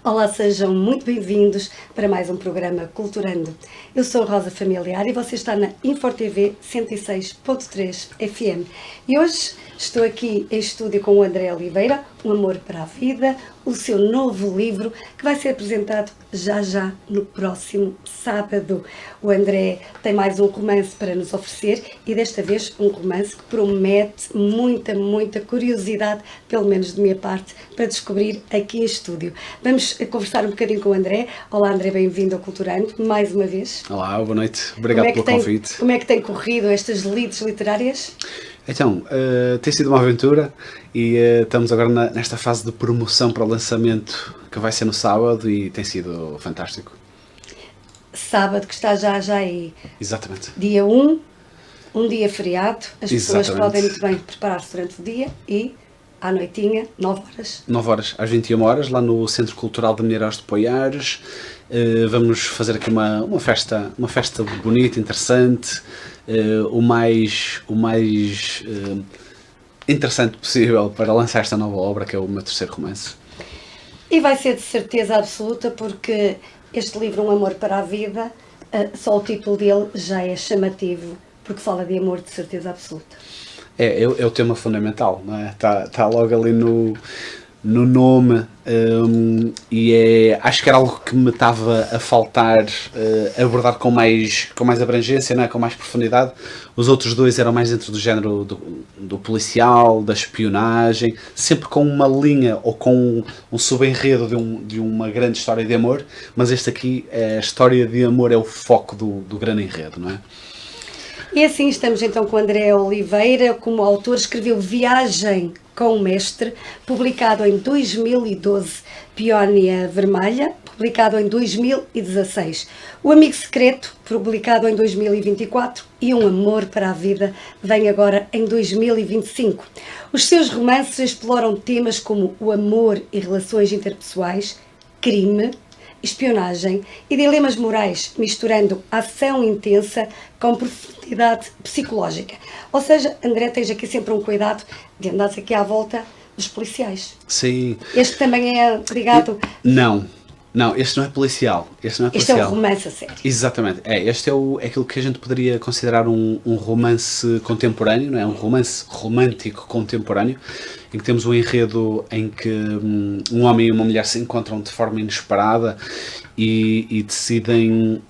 Olá, sejam muito bem-vindos para mais um programa Culturando. Eu sou Rosa Familiar e você está na InforTV 106.3 FM. E hoje estou aqui em estúdio com o André Oliveira, Um Amor para a Vida, o seu novo livro que vai ser apresentado já no próximo sábado. O André tem mais um romance para nos oferecer e desta vez um romance que promete muita curiosidade, pelo menos de minha parte, para descobrir aqui em estúdio. Vamos conversar um bocadinho com o André. Olá André, bem-vindo ao Culturando, mais uma vez. Olá, boa noite. Obrigado pelo convite. Como é que tem corrido estas lides literárias? Então, tem sido uma aventura e estamos agora nesta fase de promoção para o lançamento que vai ser no sábado e tem sido fantástico. Sábado, que está já aí. Exatamente. Dia 1, um dia feriado, as pessoas Exatamente. podem muito bem preparar-se durante o dia e à noitinha, 9 horas. 9 horas, às 21 horas, lá no Centro Cultural de Mineiros de Poiares. Vamos fazer aqui uma festa bonita, interessante, o mais interessante possível para lançar esta nova obra, que é o meu terceiro romance. E vai ser de certeza absoluta, porque este livro, Um Amor para a Vida, só o título dele já é chamativo, porque fala de amor de certeza absoluta. É o tema fundamental, não é? Está logo ali no nome, e acho que era algo que me estava a faltar abordar com mais abrangência, não é? Com mais profundidade. Os outros dois eram mais dentro do género do policial, da espionagem, sempre com uma linha ou com um subenredo de uma grande história de amor, mas este aqui, a história de amor é o foco do grande enredo, não é? E assim estamos então com André Oliveira, como autor, escreveu Viagem com o Mestre, publicado em 2012, Peónia Vermelha, publicado em 2016, O Amigo Secreto, publicado em 2024 e Um Amor para a Vida, vem agora em 2025. Os seus romances exploram temas como o amor e relações interpessoais, crime, espionagem e dilemas morais, misturando ação intensa com profundidade psicológica. Ou seja, André, tens aqui sempre um cuidado de andar aqui à volta dos policiais. Sim. Este também é ligado... Não, este não é policial. Este é um romance a sério. Exatamente. Este é aquilo que a gente poderia considerar um romance contemporâneo, não é? Um romance romântico contemporâneo, em que temos um enredo em que um homem e uma mulher se encontram de forma inesperada e decidem,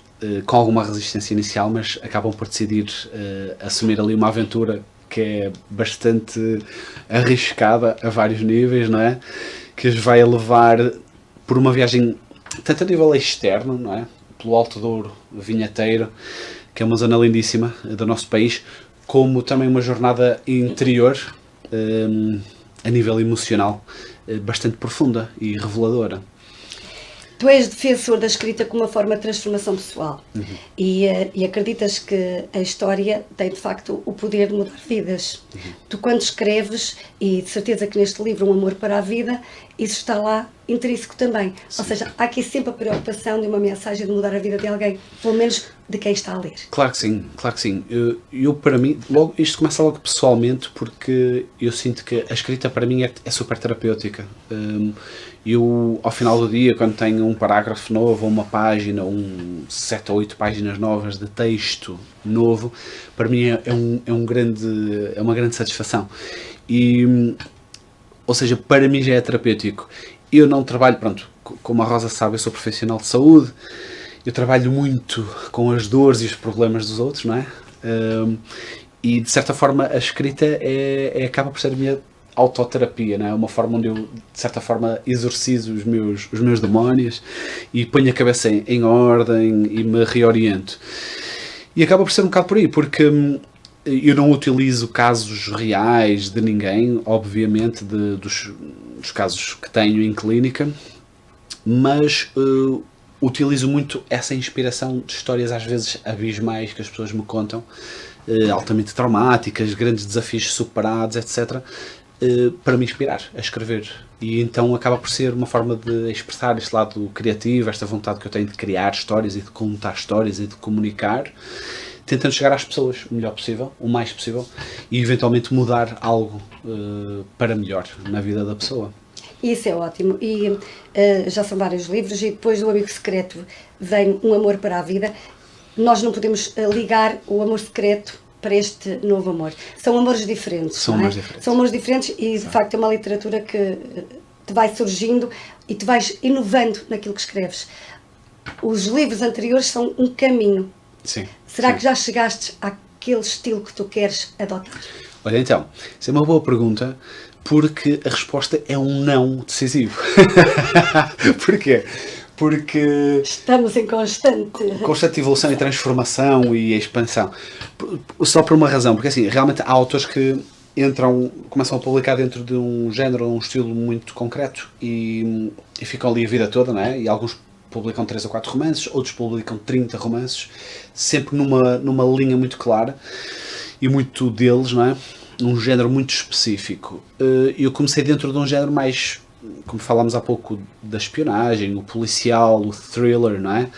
com alguma resistência inicial, mas acabam por decidir assumir ali uma aventura que é bastante arriscada a vários níveis, não é? Que os vai levar por uma viagem tanto a nível externo, não é? Pelo Alto Douro Vinheteiro, que é uma zona lindíssima do nosso país, como também uma jornada interior, a nível emocional, bastante profunda e reveladora. Tu és defensor da escrita como uma forma de transformação pessoal. E acreditas que a história tem de facto o poder de mudar vidas. Tu, quando escreves, e de certeza que neste livro Um Amor para a Vida, isso está lá intrínseco também. Sim. Ou seja, há aqui sempre a preocupação de uma mensagem de mudar a vida de alguém, pelo menos de quem está a ler. Claro que sim. Eu para mim, isto começa logo pessoalmente, porque eu sinto que a escrita para mim é super terapêutica. Eu, ao final do dia, quando tenho um parágrafo novo, ou uma página, 7 ou 8 páginas novas de texto novo, para mim é uma grande satisfação. Ou seja, para mim já é terapêutico. Eu não trabalho, como a Rosa sabe, eu sou profissional de saúde, eu trabalho muito com as dores e os problemas dos outros, não é? E de certa forma a escrita acaba por ser a minha autoterapia, não é? Uma forma onde eu, de certa forma, exorcizo os meus demónios e ponho a cabeça em ordem e me reoriento. E acaba por ser um bocado por aí, porque eu não utilizo casos reais de ninguém, obviamente, dos casos que tenho em clínica, mas utilizo muito essa inspiração de histórias às vezes abismais que as pessoas me contam, altamente traumáticas, grandes desafios superados, etc., para me inspirar a escrever. E então acaba por ser uma forma de expressar este lado criativo, esta vontade que eu tenho de criar histórias e de contar histórias e de comunicar, tentando chegar às pessoas o melhor possível, o mais possível, e eventualmente mudar algo para melhor na vida da pessoa. Isso é ótimo. E já são vários livros, e depois do Amigo Secreto vem Um Amor para a Vida. Nós não podemos ligar o amor secreto para este novo amor. São amores diferentes. São amores diferentes. São amores diferentes e, de facto, é uma literatura que te vai surgindo e te vais inovando naquilo que escreves. Os livros anteriores são um caminho. Sim. Será sim. que já chegaste àquele estilo que tu queres adotar? Olha, então, isso é uma boa pergunta, porque a resposta é um não decisivo. Porquê? Porque Estamos em constante evolução e transformação e expansão. Só por uma razão, porque assim, realmente há autores que começam a publicar dentro de um género, um estilo muito concreto e ficam ali a vida toda, não é? E alguns publicam 3 ou 4 romances, outros publicam 30 romances, sempre numa linha muito clara e muito deles, não é? Um género muito específico. Eu comecei dentro de um género mais, como falámos há pouco, da espionagem, o policial, o thriller, não é?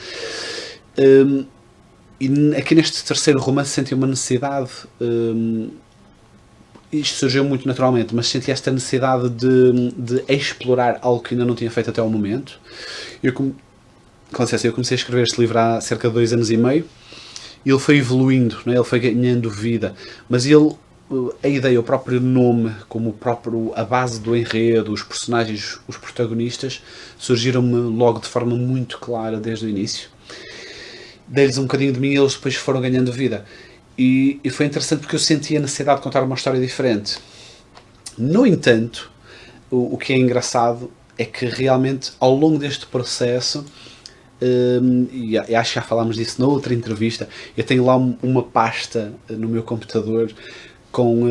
E aqui neste terceiro romance senti uma necessidade, isto surgiu muito naturalmente, mas senti esta necessidade de explorar algo que ainda não tinha feito até ao momento. Eu comecei a escrever este livro há cerca de 2 anos e meio, e ele foi evoluindo, não é? Ele foi ganhando vida, mas a ideia, o próprio nome, como a base do enredo, os personagens, os protagonistas, surgiram-me logo de forma muito clara desde o início. Dei-lhes um bocadinho de mim e eles depois foram ganhando vida. E foi interessante porque eu senti a necessidade de contar uma história diferente. No entanto, o que é engraçado é que realmente ao longo deste processo, e acho que já falámos disso noutra entrevista, eu tenho lá uma pasta no meu computador com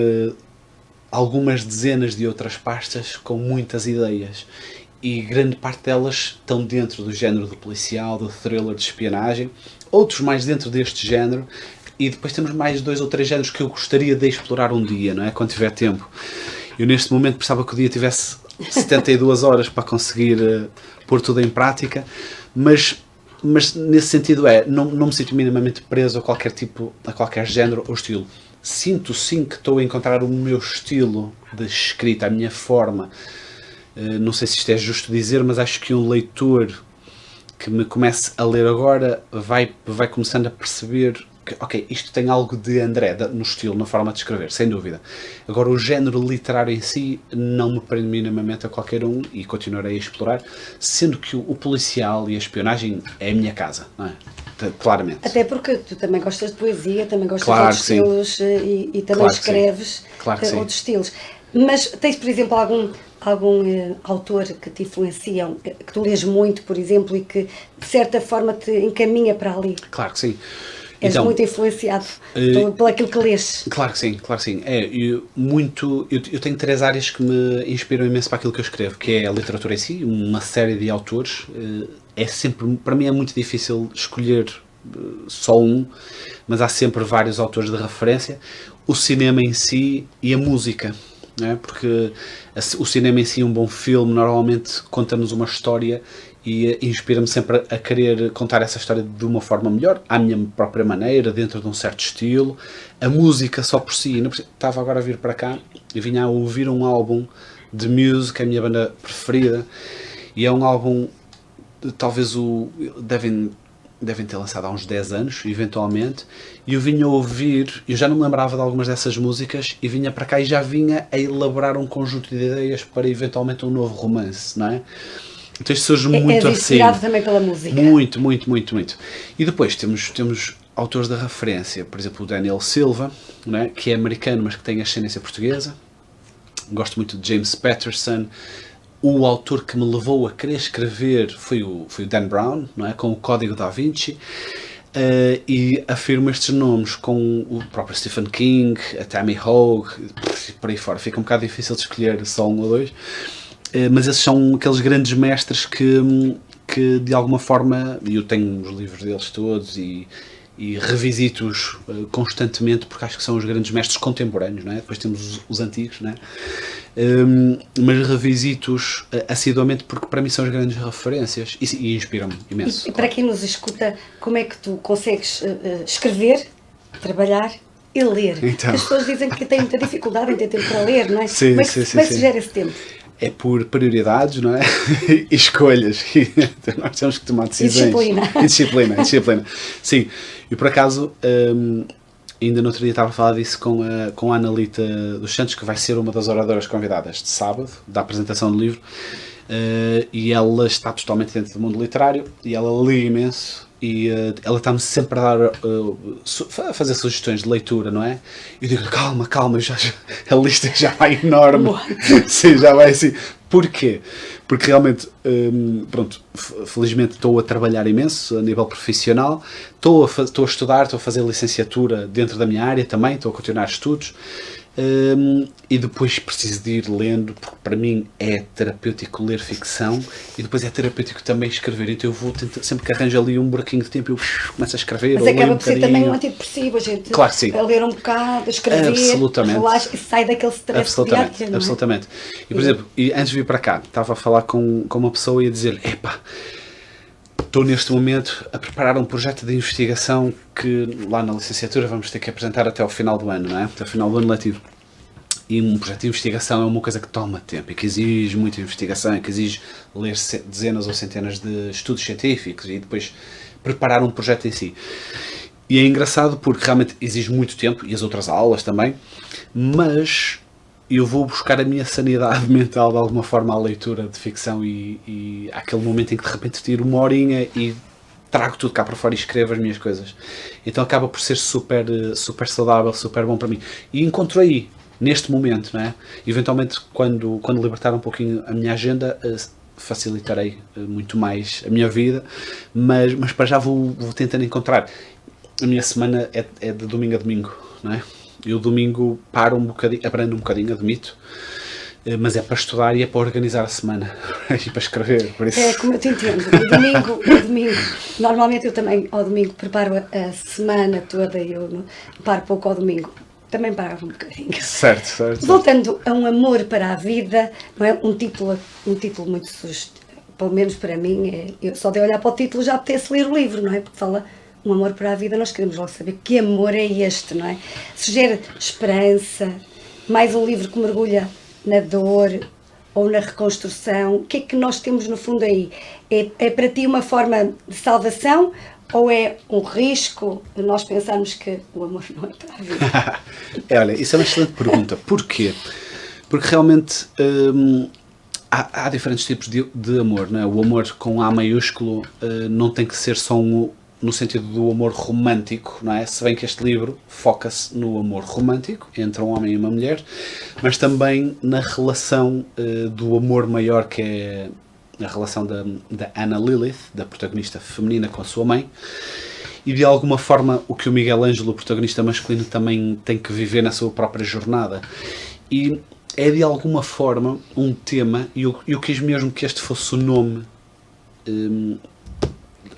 algumas dezenas de outras pastas com muitas ideias, e grande parte delas estão dentro do género do policial, do thriller, de espionagem, outros mais dentro deste género, e depois temos mais 2 ou 3 géneros que eu gostaria de explorar um dia, não é? Quando tiver tempo. Eu neste momento precisava que o dia tivesse 72 horas para conseguir pôr tudo em prática, mas nesse sentido não me sinto minimamente preso a qualquer género ou estilo. Sinto sim que estou a encontrar o meu estilo de escrita, a minha forma. Não sei se isto é justo dizer, mas acho que um leitor que me comece a ler agora vai começando a perceber que, ok, isto tem algo de André no estilo, na forma de escrever, sem dúvida. Agora, o género literário em si não me prende minimamente a qualquer um e continuarei a explorar, sendo que o policial e a espionagem é a minha casa, não é? Claramente. Até porque tu também gostas de poesia, também gostas Claro de outros estilos e também escreves outros estilos. Mas tens, por exemplo, algum autor que te influencia, que tu lês muito, por exemplo, e que de certa forma te encaminha para ali? Claro que sim. És então, muito influenciado por aquilo que lês. Claro que sim. Eu tenho 3 áreas que me inspiram imenso para aquilo que eu escrevo, que é a literatura em si, uma série de autores. Para mim é muito difícil escolher só um, mas há sempre vários autores de referência. O cinema em si e a música, não é? Porque o cinema em si, um bom filme, normalmente conta-nos uma história e inspira-me sempre a querer contar essa história de uma forma melhor, à minha própria maneira, dentro de um certo estilo. A música só por si, estava agora a vir para cá e vinha a ouvir um álbum de Muse, que é a minha banda preferida, e é um álbum, talvez devem ter lançado há uns 10 anos, eventualmente, e eu vinha a ouvir, eu já não me lembrava de algumas dessas músicas, e vinha para cá e já vinha a elaborar um conjunto de ideias para eventualmente um novo romance, não é? Então isto surge muito assim. Inspirado também pela música. Muito. E depois temos autores de referência, por exemplo o Daniel Silva, não é? Que é americano, mas que tem ascendência portuguesa. Gosto muito de James Patterson. O autor que me levou a querer escrever foi o Dan Brown, não é? Com o Código da Vinci. E afirmo estes nomes com o próprio Stephen King, a Tammy Hogue, por aí fora. Fica um bocado difícil de escolher só um ou dois. Mas esses são aqueles grandes mestres que de alguma forma, e eu tenho os livros deles todos e revisito-os constantemente, porque acho que são os grandes mestres contemporâneos, não é? Depois temos os antigos, não é? Mas revisito-os assiduamente porque para mim são as grandes referências e inspiram-me imenso. E para quem nos escuta, como é que tu consegues escrever, trabalhar e ler? Então. As pessoas dizem que têm muita dificuldade em ter tempo para ler, não é? Sim, como é que se gera esse tempo? é por prioridades, não é? E escolhas. E nós temos que tomar decisões. E disciplina. Sim. E por acaso, ainda no outro dia estava a falar disso com a Analita dos Santos, que vai ser uma das oradoras convidadas de sábado, da apresentação do livro. E ela está totalmente dentro do mundo literário e ela lê imenso. E ela está-me sempre a dar a fazer sugestões de leitura, não é? E eu digo, calma, a lista já vai enorme. Sim, já vai assim. Porquê? Porque realmente, pronto, felizmente estou a trabalhar imenso a nível profissional, estou a estudar, estou a fazer licenciatura dentro da minha área também, estou a continuar estudos. E depois preciso de ir lendo, porque para mim é terapêutico ler ficção e depois é terapêutico também escrever. Então eu vou tentar, sempre que arranjo ali um buraquinho de tempo, eu começo a escrever. Mas acaba por ser também um antidepressivo, a gente. Claro que sim. A ler um bocado, a escrever, relaxa e sai daquele stress diário. Não é? Absolutamente. E por exemplo, antes de vir para cá, estava a falar com uma pessoa e a dizer: epá, estou neste momento a preparar um projeto de investigação que lá na licenciatura vamos ter que apresentar até ao final do ano, não é? Até ao final do ano letivo. E um projeto de investigação é uma coisa que toma tempo e que exige muita investigação, e que exige ler dezenas ou centenas de estudos científicos e depois preparar um projeto em si. E é engraçado porque realmente exige muito tempo, e as outras aulas também, mas eu vou buscar a minha sanidade mental de alguma forma à leitura de ficção e àquele momento em que de repente tiro uma horinha e trago tudo cá para fora e escrevo as minhas coisas. Então acaba por ser super saudável, super bom para mim. E encontro aí, neste momento, não é? Eventualmente, quando libertar um pouquinho a minha agenda, facilitarei muito mais a minha vida, mas para já vou tentando encontrar. A minha semana é de domingo a domingo, não é? Eu domingo paro um bocadinho, aprendo um bocadinho, admito, mas é para estudar e é para organizar a semana e para escrever, por isso... É, como eu te entendo, o domingo, normalmente eu também ao domingo preparo a semana toda e eu paro pouco ao domingo. Também parava um bocadinho. Certo. Voltando a Um Amor para a Vida, não é? Um título muito sugestivo, pelo menos para mim, só de olhar para o título já apetece ler o livro, não é? Porque fala Um Amor para a Vida, nós queremos logo saber que amor é este, não é? Sugere esperança, mais um livro que mergulha na dor ou na reconstrução. O que é que nós temos no fundo aí? É para ti uma forma de salvação? Ou é um risco nós pensarmos que o amor não é para a vida? Olha, isso é uma excelente pergunta. Porquê? Porque realmente há diferentes tipos de amor, não é? O amor com A maiúsculo não tem que ser só no sentido do amor romântico, não é? Se bem que este livro foca-se no amor romântico entre um homem e uma mulher, mas também na relação do amor maior, que é a relação da Anna Lilith, da protagonista feminina, com a sua mãe, e de alguma forma o que o Miguel Ângelo, o protagonista masculino, também tem que viver na sua própria jornada. E é de alguma forma um tema, e eu quis mesmo que este fosse o nome,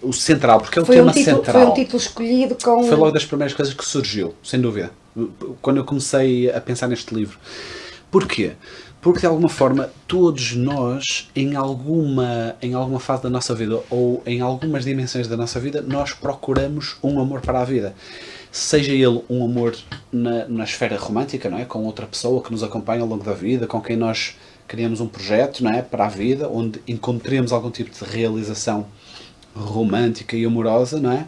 o central, porque é o tema central. Foi um título escolhido com... Foi logo das primeiras coisas que surgiu, sem dúvida, quando eu comecei a pensar neste livro. Porquê? Porque de alguma forma todos nós, em alguma fase da nossa vida ou em algumas dimensões da nossa vida, nós procuramos um amor para a vida. Seja ele um amor na esfera romântica, não é? Com outra pessoa que nos acompanha ao longo da vida, com quem nós criamos um projeto, não é? Para a vida, onde encontremos algum tipo de realização romântica e amorosa, não é?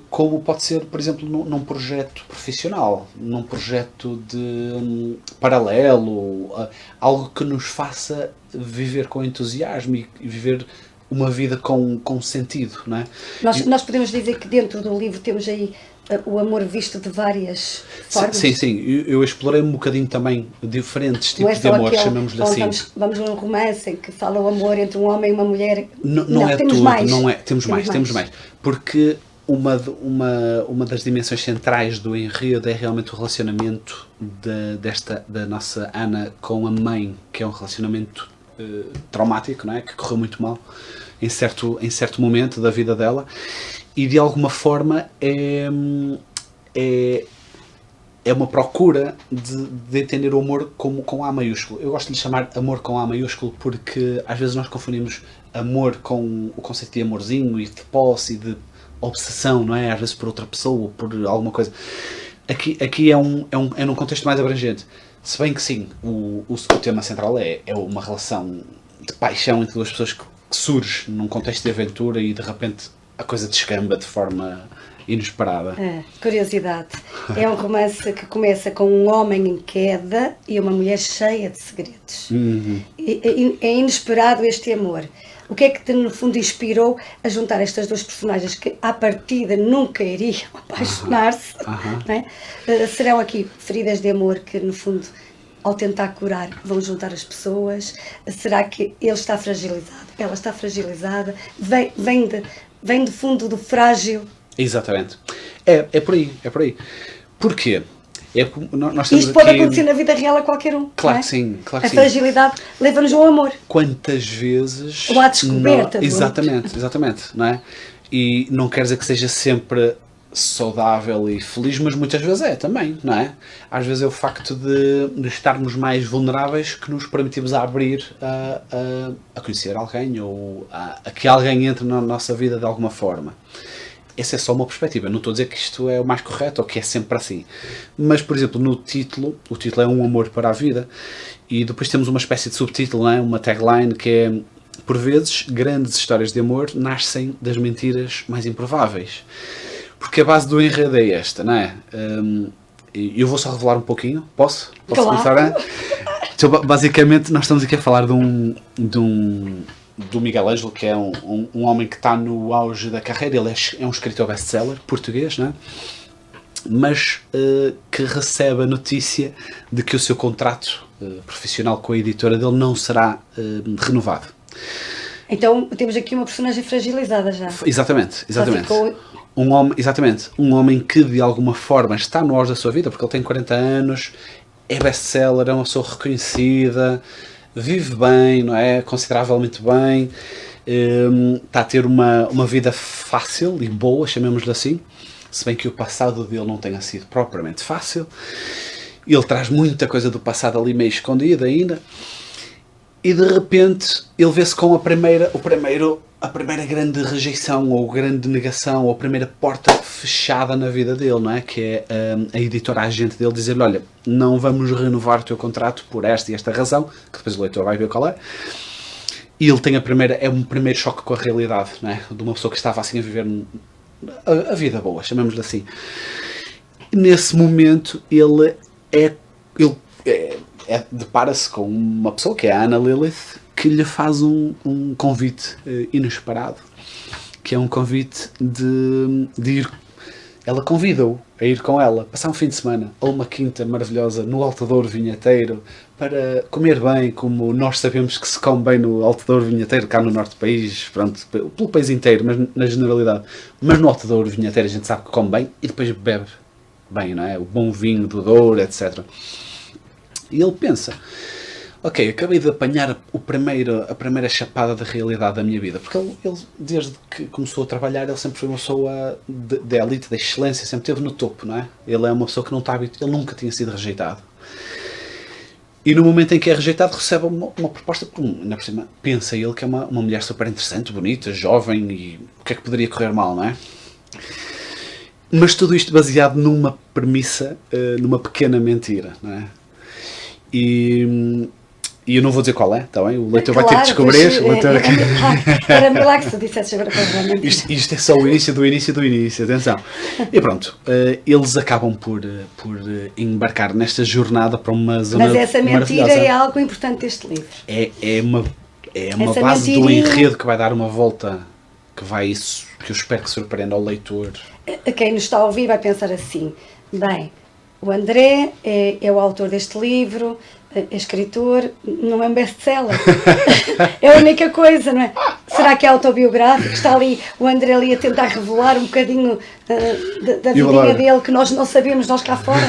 Como pode ser, por exemplo, num projeto profissional, num projeto de paralelo, algo que nos faça viver com entusiasmo e viver uma vida com sentido, não é? Nós podemos dizer que dentro do livro temos aí o amor visto de várias formas. Sim. Eu explorei um bocadinho também diferentes tipos de amor, chamamos-lhe assim. Vamos a um romance em que fala o amor entre um homem e uma mulher. Não é temos tudo, mais. não é, temos mais. Porque uma das dimensões centrais do enredo é realmente o relacionamento da nossa Ana com a mãe, que é um relacionamento traumático, não é? Que correu muito mal em certo momento da vida dela, e de alguma forma é uma procura de entender o amor com A maiúsculo. Eu gosto de lhe chamar amor com A maiúsculo porque às vezes nós confundimos amor com o conceito de amorzinho e de posse e de obsessão, não é? Às vezes por outra pessoa ou por alguma coisa. Aqui é num contexto mais abrangente. Se bem que sim, o tema central é uma relação de paixão entre duas pessoas que surge num contexto de aventura e de repente a coisa descamba de forma inesperada. Curiosidade. É um romance que começa com um homem em queda e uma mulher cheia de segredos. É inesperado este amor. O que é que te, no fundo, inspirou a juntar estas duas personagens que, à partida, nunca iriam apaixonar-se? Não é? Serão aqui feridas de amor que, no fundo, ao tentar curar, vão juntar as pessoas? Será que ele está fragilizado? Ela está fragilizada? Vem do fundo do frágil? Exatamente. É por aí, é por aí. Porquê? Nós Isto pode acontecer na vida real a qualquer um. Claro não é? que sim, claro que a sim. fragilidade leva-nos ao amor. Quantas vezes... Ou à descoberta. Exatamente, não é? E não quer dizer que seja sempre saudável e feliz, mas muitas vezes é também, não é? Às vezes é o facto de estarmos mais vulneráveis que nos permitimos a abrir a conhecer alguém ou a que alguém entre na nossa vida de alguma forma. Essa é só uma perspectiva, não estou a dizer que isto é o mais correto ou que é sempre assim. Mas, por exemplo, no título, o título é Um Amor para a Vida, e depois temos uma espécie de subtítulo, não é? Uma tagline que é: por vezes, grandes histórias de amor nascem das mentiras mais improváveis. Porque a base do enredo é esta, não é? Eu vou só revelar um pouquinho, posso? Posso começar? Então, basicamente, nós estamos aqui a falar do Miguel Ângelo, que é um homem que está no auge da carreira. Ele é um escritor best-seller português, não é? Mas que recebe a notícia de que o seu contrato profissional com a editora dele não será renovado. Então temos aqui uma personagem fragilizada já. Exatamente. Ficou... Um homem que de alguma forma está no auge da sua vida, porque ele tem 40 anos, é best-seller, é uma pessoa reconhecida, vive bem, não é? Consideravelmente bem, está a ter uma vida fácil e boa, chamemos-lhe assim, se bem que o passado dele não tenha sido propriamente fácil. Ele traz muita coisa do passado ali meio escondida ainda, e de repente ele vê-se com a primeira grande rejeição, ou grande negação, ou a primeira porta fechada na vida dele, não é? Que é a editora agente dele dizer-lhe: olha, não vamos renovar o teu contrato por esta e esta razão, que depois o leitor vai ver qual é. E ele tem um primeiro choque com a realidade, não é? De uma pessoa que estava assim a viver a vida boa, chamemos-lhe assim. E nesse momento ele depara-se com uma pessoa, que é a Ana Lilith, que lhe faz um convite inesperado, que é um convite de ir. Ela convida-o a ir com ela, passar um fim de semana a uma quinta maravilhosa no Alto Douro Vinheteiro, para comer bem, como nós sabemos que se come bem no Alto Douro Vinheteiro, cá no norte do país, pronto, pelo país inteiro, mas na generalidade. Mas no Alto Douro Vinheteiro a gente sabe que come bem e depois bebe bem, não é? O bom vinho do Douro, etc. E ele pensa: ok, acabei de apanhar a primeira chapada da realidade da minha vida. Porque ele, desde que começou a trabalhar, ele sempre foi uma pessoa de elite, da excelência, sempre esteve no topo, não é? Ele é uma pessoa que não está habituada, ele nunca tinha sido rejeitado. E no momento em que é rejeitado, recebe uma proposta, ainda por cima, pensa ele que é uma mulher super interessante, bonita, jovem, e o que é que poderia correr mal, não é? Mas tudo isto baseado numa premissa, numa pequena mentira, não é? E eu não vou dizer qual é, está bem? O leitor vai ter que descobrir. Era milagre se tu dissesse agora para isto é só o início do início do início, atenção. E pronto, eles acabam por embarcar nesta jornada para uma zona maravilhosa. Mas essa mentira é algo importante deste livro. É uma base do enredo que vai dar uma volta, que eu espero que surpreenda ao leitor. Quem nos está a ouvir vai pensar assim: bem, o André é o autor deste livro, é escritor, não é um best-seller. É a única coisa, não é? Será que é autobiográfico? Está ali o André ali a tentar revelar um bocadinho da vidinha dele que nós não sabemos, nós cá fora?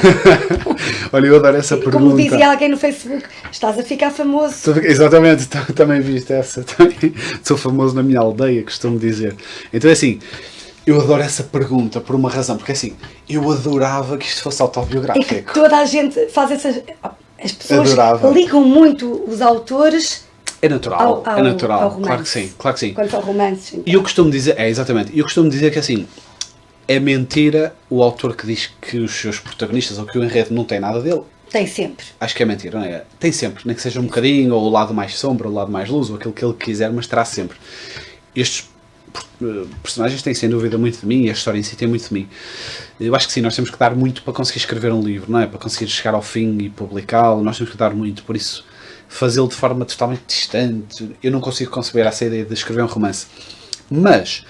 Olha, eu adoro essa pergunta. Como dizia alguém no Facebook: estás a ficar famoso. Exatamente, também viste essa. Sou famoso na minha aldeia, costumo dizer. Então é assim, eu adoro essa pergunta por uma razão, porque assim, eu adorava que isto fosse autobiográfico. É que toda a gente faz essas... As pessoas Adorava. ligam muito os autores... É natural, ao é natural, romance. claro que sim. Quanto ao romance. Então. E eu costumo dizer, exatamente, eu costumo dizer que assim, é mentira o autor que diz que os seus protagonistas ou que o enredo não tem nada dele. Tem sempre. Acho que é mentira, não é? Tem sempre, nem que seja um bocadinho, ou o lado mais sombra, ou o lado mais luz, ou aquilo que ele quiser, mas terá sempre. Estes personagens têm sem dúvida muito de mim, e a história em si tem muito de mim. Eu acho que sim, nós temos que dar muito para conseguir escrever um livro, não é? Para conseguir chegar ao fim e publicá-lo, nós temos que dar muito, por isso fazê-lo de forma totalmente distante, eu não consigo conceber essa ideia de escrever um romance. Mas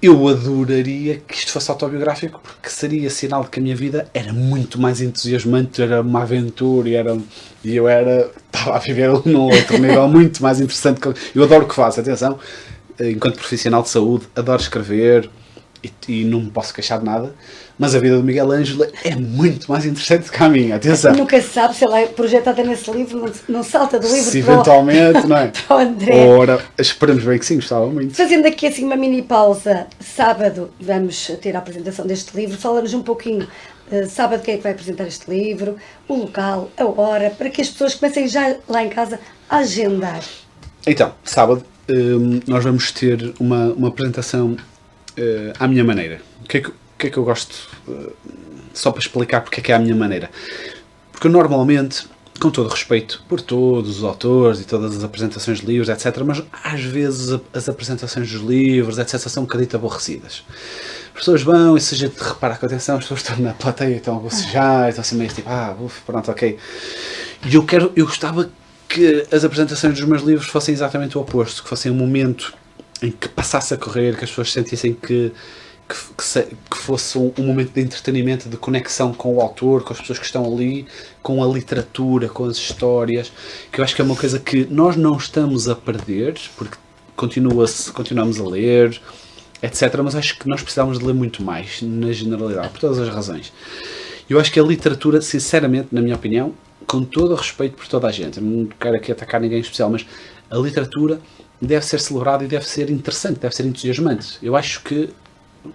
eu adoraria que isto fosse autobiográfico, porque seria sinal de que a minha vida era muito mais entusiasmante, era uma aventura e eu estava a viver num outro nível muito mais interessante. Eu adoro o que faço, atenção, enquanto profissional de saúde, adoro escrever e não me posso queixar de nada, mas a vida do Miguel Ângelo é muito mais interessante que a minha, atenção. Nunca se sabe se ela é projetada nesse livro, não salta do livro se eventualmente, não é? para o André. Ora, esperamos bem que sim, gostava muito. Fazendo aqui assim uma mini pausa, sábado vamos ter a apresentação deste livro, fala-nos um pouquinho, sábado quem é que vai apresentar este livro, o local, a hora, para que as pessoas comecem já lá em casa a agendar. Então, sábado nós vamos ter uma apresentação à minha maneira. O que é que eu gosto, só para explicar porque é que é à minha maneira? Porque eu normalmente, com todo respeito por todos os autores e todas as apresentações de livros, etc., mas às vezes as apresentações dos livros, etc., são um bocadinho aborrecidas. As pessoas vão, e se a gente reparar com atenção, as pessoas estão na plateia, estão a bocejar, estão assim meio tipo, pronto, ok. E eu gostava que as apresentações dos meus livros fossem exatamente o oposto, que fossem um momento em que passasse a correr, que as pessoas sentissem que fosse um momento de entretenimento, de conexão com o autor, com as pessoas que estão ali, com a literatura, com as histórias, que eu acho que é uma coisa que nós não estamos a perder, porque continuamos a ler, etc., mas acho que nós precisamos de ler muito mais, na generalidade, por todas as razões. Eu acho que a literatura, sinceramente, na minha opinião, com todo o respeito por toda a gente, eu não quero aqui atacar ninguém em especial, mas a literatura deve ser celebrada e deve ser interessante, deve ser entusiasmante. Eu acho que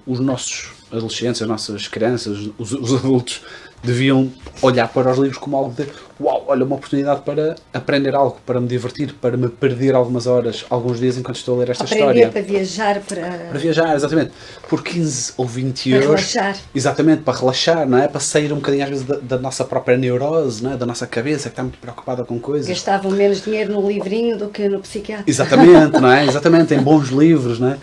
os nossos adolescentes, as nossas crianças, os adultos, deviam olhar para os livros como algo de uau, olha, uma oportunidade para aprender algo, para me divertir, para me perder algumas horas, alguns dias enquanto estou a ler esta história. Para viajar, para viajar, exatamente. Por 15 ou 20 euros. Para relaxar. Exatamente, para relaxar, não é? Para sair um bocadinho às vezes da nossa própria neurose, não é? Da nossa cabeça, que está muito preocupada com coisas. Gastavam menos dinheiro no livrinho do que no psiquiatra. Exatamente, não é? Exatamente, em bons livros, não é?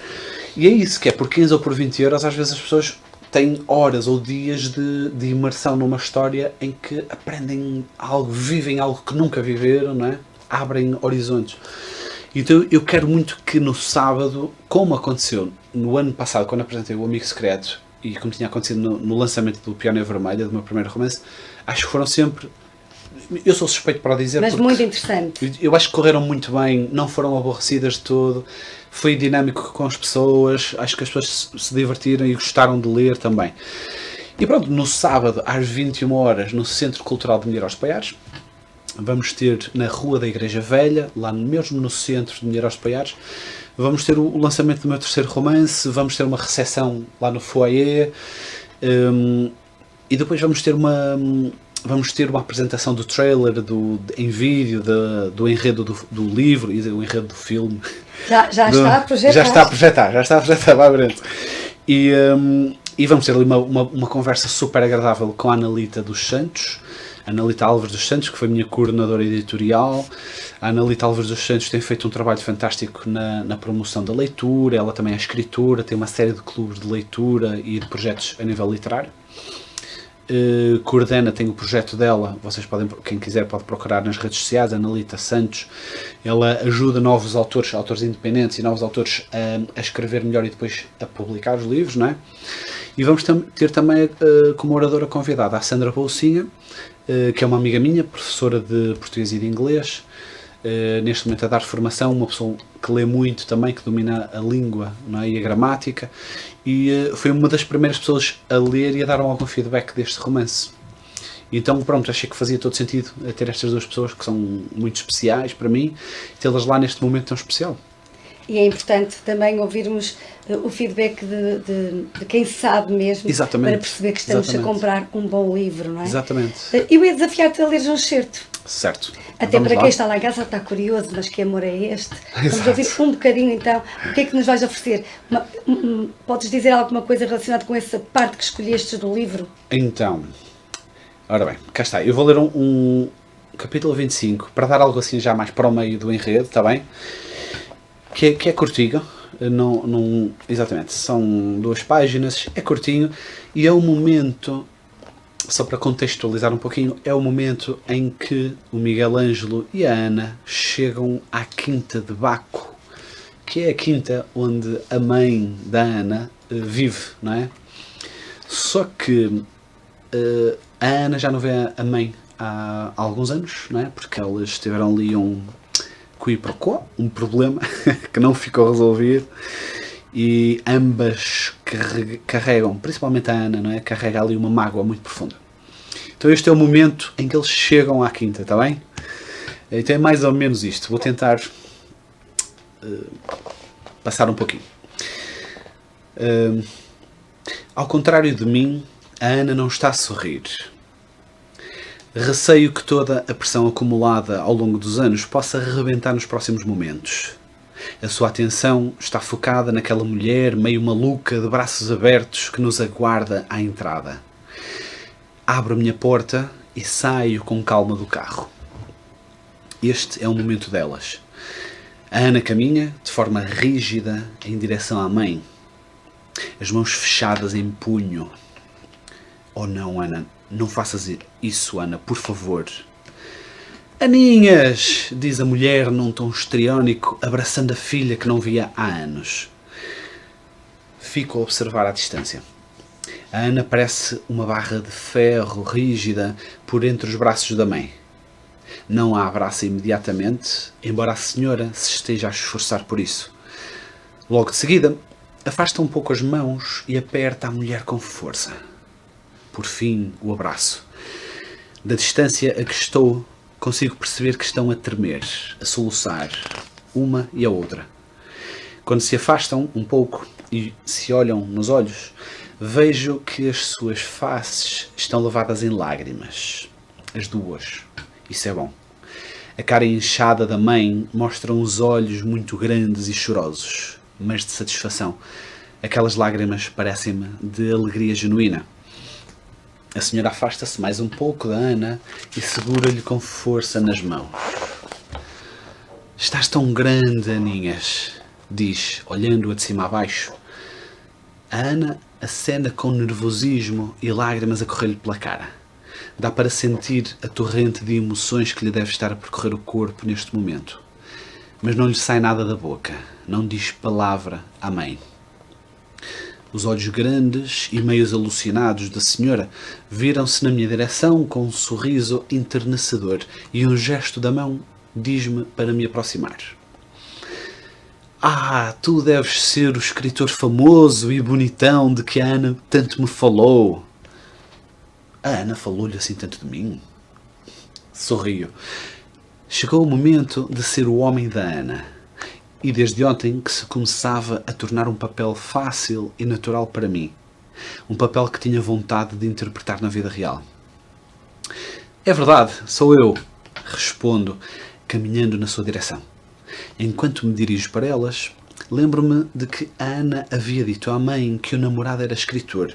E é isso, que é por 15 ou por 20 euros, às vezes as pessoas têm horas ou dias de imersão numa história em que aprendem algo, vivem algo que nunca viveram, não é? Abrem horizontes. Então eu quero muito que no sábado, como aconteceu no ano passado, quando apresentei o Amigo Secreto, e como tinha acontecido no lançamento do Peónia Vermelha, do meu primeiro romance, acho que foram sempre... Eu sou suspeito para dizer, mas muito interessante. Eu acho que correram muito bem, não foram aborrecidas de todo, foi dinâmico com as pessoas, acho que as pessoas se divertiram e gostaram de ler também. E pronto, no sábado às 21 horas no Centro Cultural de Milheiro aos Paiares, vamos ter na Rua da Igreja Velha, lá mesmo no centro de Milheiro aos Paiares, vamos ter o lançamento do meu terceiro romance, vamos ter uma recepção lá no foyer, e depois vamos ter uma apresentação do trailer em vídeo do enredo do livro e do enredo do filme. Já está a projetar. Já está a projetar, vai ver. E vamos ter ali uma conversa super agradável com a Analita dos Santos, Analita Álvares dos Santos, que foi minha coordenadora editorial. A Analita Álvares dos Santos tem feito um trabalho fantástico na promoção da leitura, ela também é escritora, tem uma série de clubes de leitura e de projetos a nível literário. Coordena, tem o projeto dela, vocês podem, quem quiser pode procurar nas redes sociais, Analita Santos. Ela ajuda novos autores independentes e novos autores a escrever melhor e depois a publicar os livros, não é? E vamos ter também como oradora convidada a Sandra Bolsinha, que é uma amiga minha, professora de português e de inglês, neste momento a dar formação, uma pessoa que lê muito também, que domina a língua, não é? E a gramática, e foi uma das primeiras pessoas a ler e a dar algum feedback deste romance. Então pronto, achei que fazia todo sentido ter estas duas pessoas que são muito especiais para mim, tê-las lá neste momento tão especial. E é importante também ouvirmos o feedback de quem sabe mesmo. Exatamente. Para perceber que estamos a comprar um bom livro, não é? Exatamente. Eu ia desafiar-te a leres um excerto. Certo. Até Vamos para lá. quem está lá em casa está curioso, mas que amor é este? Vamos ouvir um bocadinho então. O que é que nos vais oferecer? Podes dizer alguma coisa relacionada com essa parte que escolheste do livro? Então, ora bem, cá está. Eu vou ler um capítulo 25 para dar algo assim já mais para o meio do enredo, está bem? Que é curtinho. Não, exatamente, são 2 páginas, é curtinho e é o momento, só para contextualizar um pouquinho, é o momento em que o Miguel Ângelo e a Ana chegam à Quinta de Baco, que é a quinta onde a mãe da Ana vive, não é? Só que a Ana já não vê a mãe há alguns anos, não é? Porque elas tiveram ali um um problema que não ficou resolvido e ambas carregam, principalmente a Ana, não é? Carrega ali uma mágoa muito profunda. Então este é o momento em que eles chegam à quinta, está bem? Então é mais ou menos isto. Vou tentar passar um pouquinho. Ao contrário de mim, a Ana não está a sorrir. Receio que toda a pressão acumulada ao longo dos anos possa rebentar nos próximos momentos. A sua atenção está focada naquela mulher meio maluca de braços abertos que nos aguarda à entrada. Abro a minha porta e saio com calma do carro. Este é o momento delas. A Ana caminha de forma rígida em direção à mãe, as mãos fechadas em punho. Oh não, Ana, não faças isso, Ana, por favor. Aninhas, diz a mulher num tom histriónico, abraçando a filha que não via há anos. Fico a observar à distância. A Ana parece uma barra de ferro rígida por entre os braços da mãe. Não a abraça imediatamente, embora a senhora se esteja a esforçar por isso. Logo de seguida, afasta um pouco as mãos e aperta a mulher com força. Por fim, o abraço. Da distância a que estou, consigo perceber que estão a tremer, a soluçar, uma e a outra. Quando se afastam um pouco e se olham nos olhos, vejo que as suas faces estão lavadas em lágrimas. As duas. Isso é bom. A cara inchada da mãe mostra uns olhos muito grandes e chorosos, mas de satisfação. Aquelas lágrimas parecem-me de alegria genuína. A senhora afasta-se mais um pouco da Ana e segura-lhe com força nas mãos. Estás tão grande, Aninhas, diz, olhando-a de cima a baixo. A Ana acena com nervosismo e lágrimas a correr-lhe pela cara. Dá para sentir a torrente de emoções que lhe deve estar a percorrer o corpo neste momento. Mas não lhe sai nada da boca, não diz palavra à mãe. Os olhos grandes e meios alucinados da senhora viram-se na minha direção com um sorriso enternecedor e um gesto da mão diz-me para me aproximar. Ah, tu deves ser o escritor famoso e bonitão de que a Ana tanto me falou. A Ana falou-lhe assim tanto de mim? Sorrio. Chegou o momento de ser o homem da Ana. E desde ontem que se começava a tornar um papel fácil e natural para mim. Um papel que tinha vontade de interpretar na vida real. É verdade, sou eu, respondo, caminhando na sua direção. Enquanto me dirijo para elas, lembro-me de que a Ana havia dito à mãe que o namorado era escritor,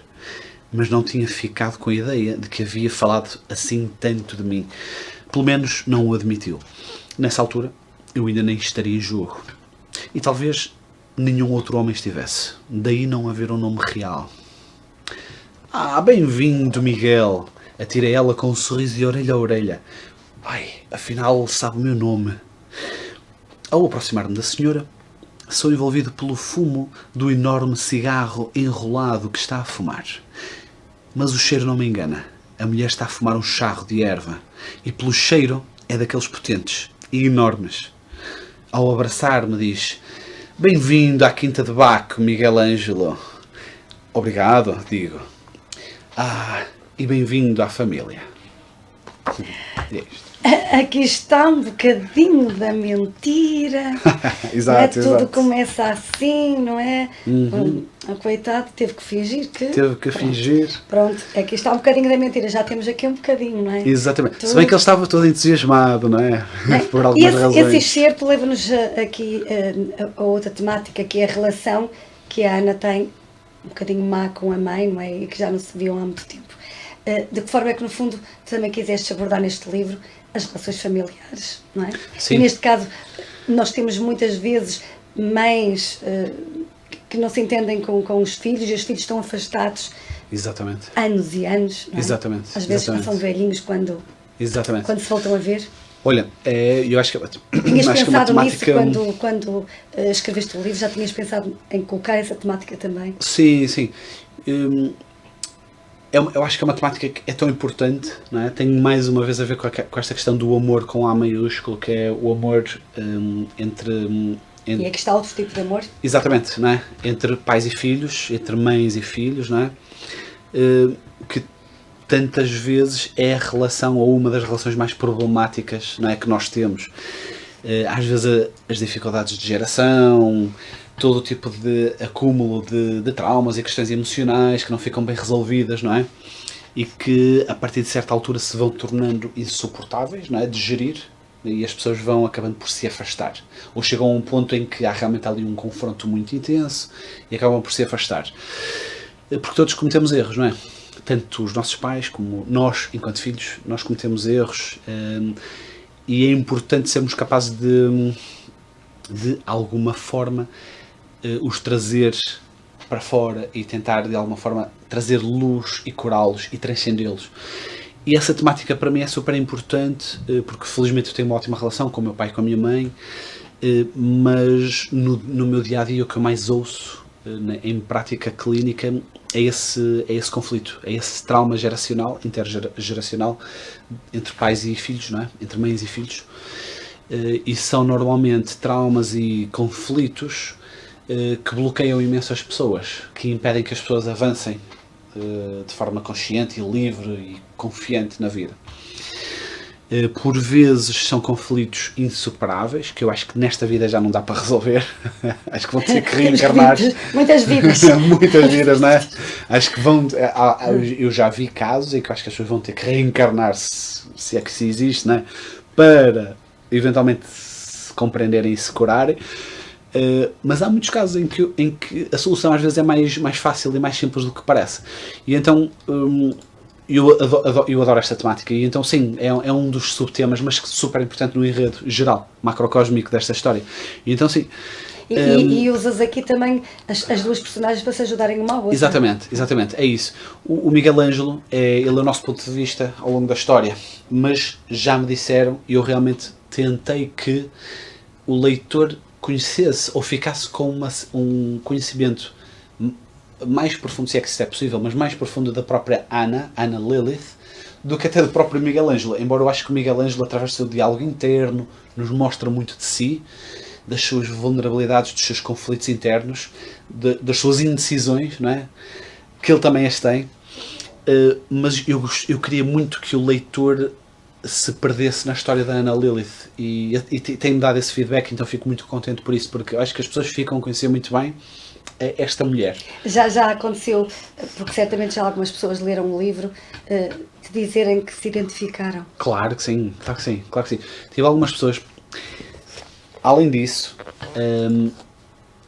mas não tinha ficado com a ideia de que havia falado assim tanto de mim. Pelo menos não o admitiu. Nessa altura, eu ainda nem estaria em jogo. E talvez nenhum outro homem estivesse. Daí não haver um nome real. Ah, bem-vindo, Miguel! Atira ela com um sorriso de orelha a orelha. Ai, afinal sabe o meu nome. Ao aproximar-me da senhora, sou envolvido pelo fumo do enorme cigarro enrolado que está a fumar. Mas o cheiro não me engana. A mulher está a fumar um charro de erva. E pelo cheiro é daqueles potentes e enormes. Ao abraçar-me diz: bem-vindo à Quinta de Baco, Miguel Ângelo. Obrigado, digo. Ah, e bem-vindo à família. É isto. Aqui está um bocadinho da mentira. Exato, Tudo exato. começa assim, não é? Coitado, teve que fingir que... Teve que fingir. Pronto, aqui está um bocadinho da mentira, já temos aqui um bocadinho, não é? Exatamente. Se bem que ele estava todo entusiasmado, não é? Por algumas razões. Esse excerto leva-nos aqui a outra temática, que é a relação que a Ana tem, um bocadinho má com a mãe, não é? E que já não se viam há muito tempo. De que forma é que, no fundo, tu também quiseste abordar neste livro as relações familiares, não é? Sim. E neste caso, nós temos muitas vezes mães que não se entendem com os filhos, e os filhos estão afastados. Exatamente. Anos e anos, não é? Exatamente. Às vezes são velhinhos quando se voltam a ver. Olha, eu acho que Tinhas acho que pensado uma temática... nisso quando escreveste o livro? Já tinhas pensado em colocar essa temática também? Sim, sim. Eu acho que é uma temática que é tão importante, não é? Tem mais uma vez a ver com esta questão do amor com A maiúsculo, que é o amor entre... E aqui está outro tipo de amor? Exatamente, não é? Entre pais e filhos, entre mães e filhos, não é? Que tantas vezes é a relação, ou uma das relações mais problemáticas, não é, que nós temos. Às vezes as dificuldades de geração, todo o tipo de acúmulo de traumas e questões emocionais que não ficam bem resolvidas, não é? E que a partir de certa altura se vão tornando insuportáveis, não é? De gerir, e as pessoas vão acabando por se afastar. Ou chegam a um ponto em que há realmente ali um confronto muito intenso e acabam por se afastar. Porque todos cometemos erros, não é? Tanto os nossos pais como nós, enquanto filhos, nós cometemos erros, e é importante sermos capazes de alguma forma, os trazer para fora e tentar de alguma forma trazer luz e curá-los e transcendê-los. E essa temática para mim é super importante, porque felizmente eu tenho uma ótima relação com o meu pai e com a minha mãe, mas no meu dia a dia o que eu mais ouço em prática clínica é esse conflito, é esse trauma geracional, intergeracional, entre pais e filhos, não é? Entre mães e filhos, e são normalmente traumas e conflitos que bloqueiam imenso as pessoas, que impedem que as pessoas avancem de forma consciente e livre e confiante na vida. Por vezes são conflitos insuperáveis, que eu acho que nesta vida já não dá para resolver. Acho que vão ter que reencarnar. Muitas vidas. Muitas vidas, não é? Acho que eu já vi casos em que acho que as pessoas vão ter que reencarnar, se é que se existe, não é? Para eventualmente se compreenderem e se curarem. Mas há muitos casos em que a solução às vezes é mais fácil e mais simples do que parece. E então eu adoro esta temática, e então sim, é um dos subtemas, mas super importante no enredo geral, macrocósmico desta história. E então sim. E usas aqui também as duas personagens para se ajudarem uma à outra. Exatamente, é isso. O Miguel Ângelo, ele é o nosso ponto de vista ao longo da história, mas já me disseram, e eu realmente tentei que o leitor conhecesse ou ficasse com um conhecimento mais profundo, se é que isso é possível, mas mais profundo da própria Ana Lilith, do que até do próprio Miguel Ângelo. Embora eu acho que o Miguel Ângelo, através do seu diálogo interno, nos mostra muito de si, das suas vulnerabilidades, dos seus conflitos internos, das suas indecisões, não é? Que ele também as tem. Mas eu queria muito que o leitor se perdesse na história da Ana Lilith, e tem-me dado esse feedback, então fico muito contente por isso, porque eu acho que as pessoas ficam a conhecer muito bem esta mulher. Já aconteceu, porque certamente já algumas pessoas leram o livro, de dizerem que se identificaram. Claro que sim. Tive algumas pessoas. Além disso,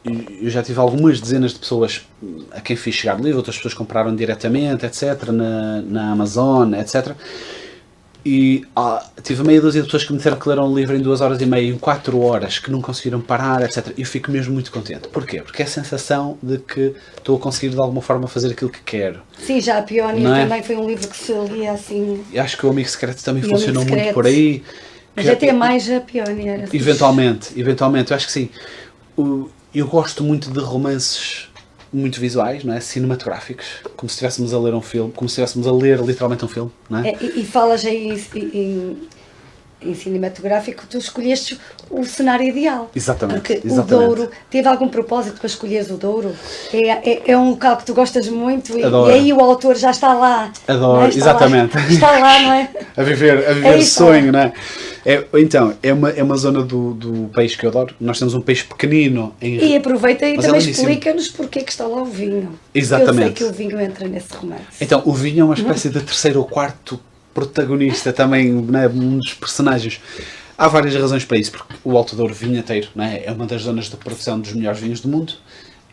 eu já tive algumas dezenas de pessoas a quem fiz chegar o livro, outras pessoas compraram diretamente, etc., na Amazon, etc., e tive meia dúzia de pessoas que me disseram que leram o livro em 2 horas e meia, em 4 horas, que não conseguiram parar, etc. E eu fico mesmo muito contente. Porquê? Porque é a sensação de que estou a conseguir de alguma forma fazer aquilo que quero. Sim, já a Peónia também foi um livro que se lia assim. Eu acho que o Amigo Secreto também funcionou muito por aí. Mas até mais a Peónia. Eventualmente, eu acho que sim. Eu gosto muito de romances muito visuais, não é? Cinematográficos, como se estivéssemos a ler um filme, como se estivéssemos a ler literalmente um filme, não é? E falas aí em cinematográfico, tu escolheste o cenário ideal. Exatamente. Porque o Douro, teve algum propósito para escolheres o Douro? É um local que tu gostas muito e aí o autor já está lá. Adoro, exatamente. Está lá, não é? A viver o sonho, não é? Então, é uma zona do país que eu adoro. Nós temos um país pequenino. E aproveita e mas também lindíssimo. explica-nos porque é que está lá o vinho. Exatamente. Eu sei que o vinho entra nesse romance. Então, o vinho é uma espécie de terceiro ou quarto protagonista também, né, um dos personagens. Há várias razões para isso, porque o Alto Douro vinheteiro, né, é uma das zonas de produção dos melhores vinhos do mundo.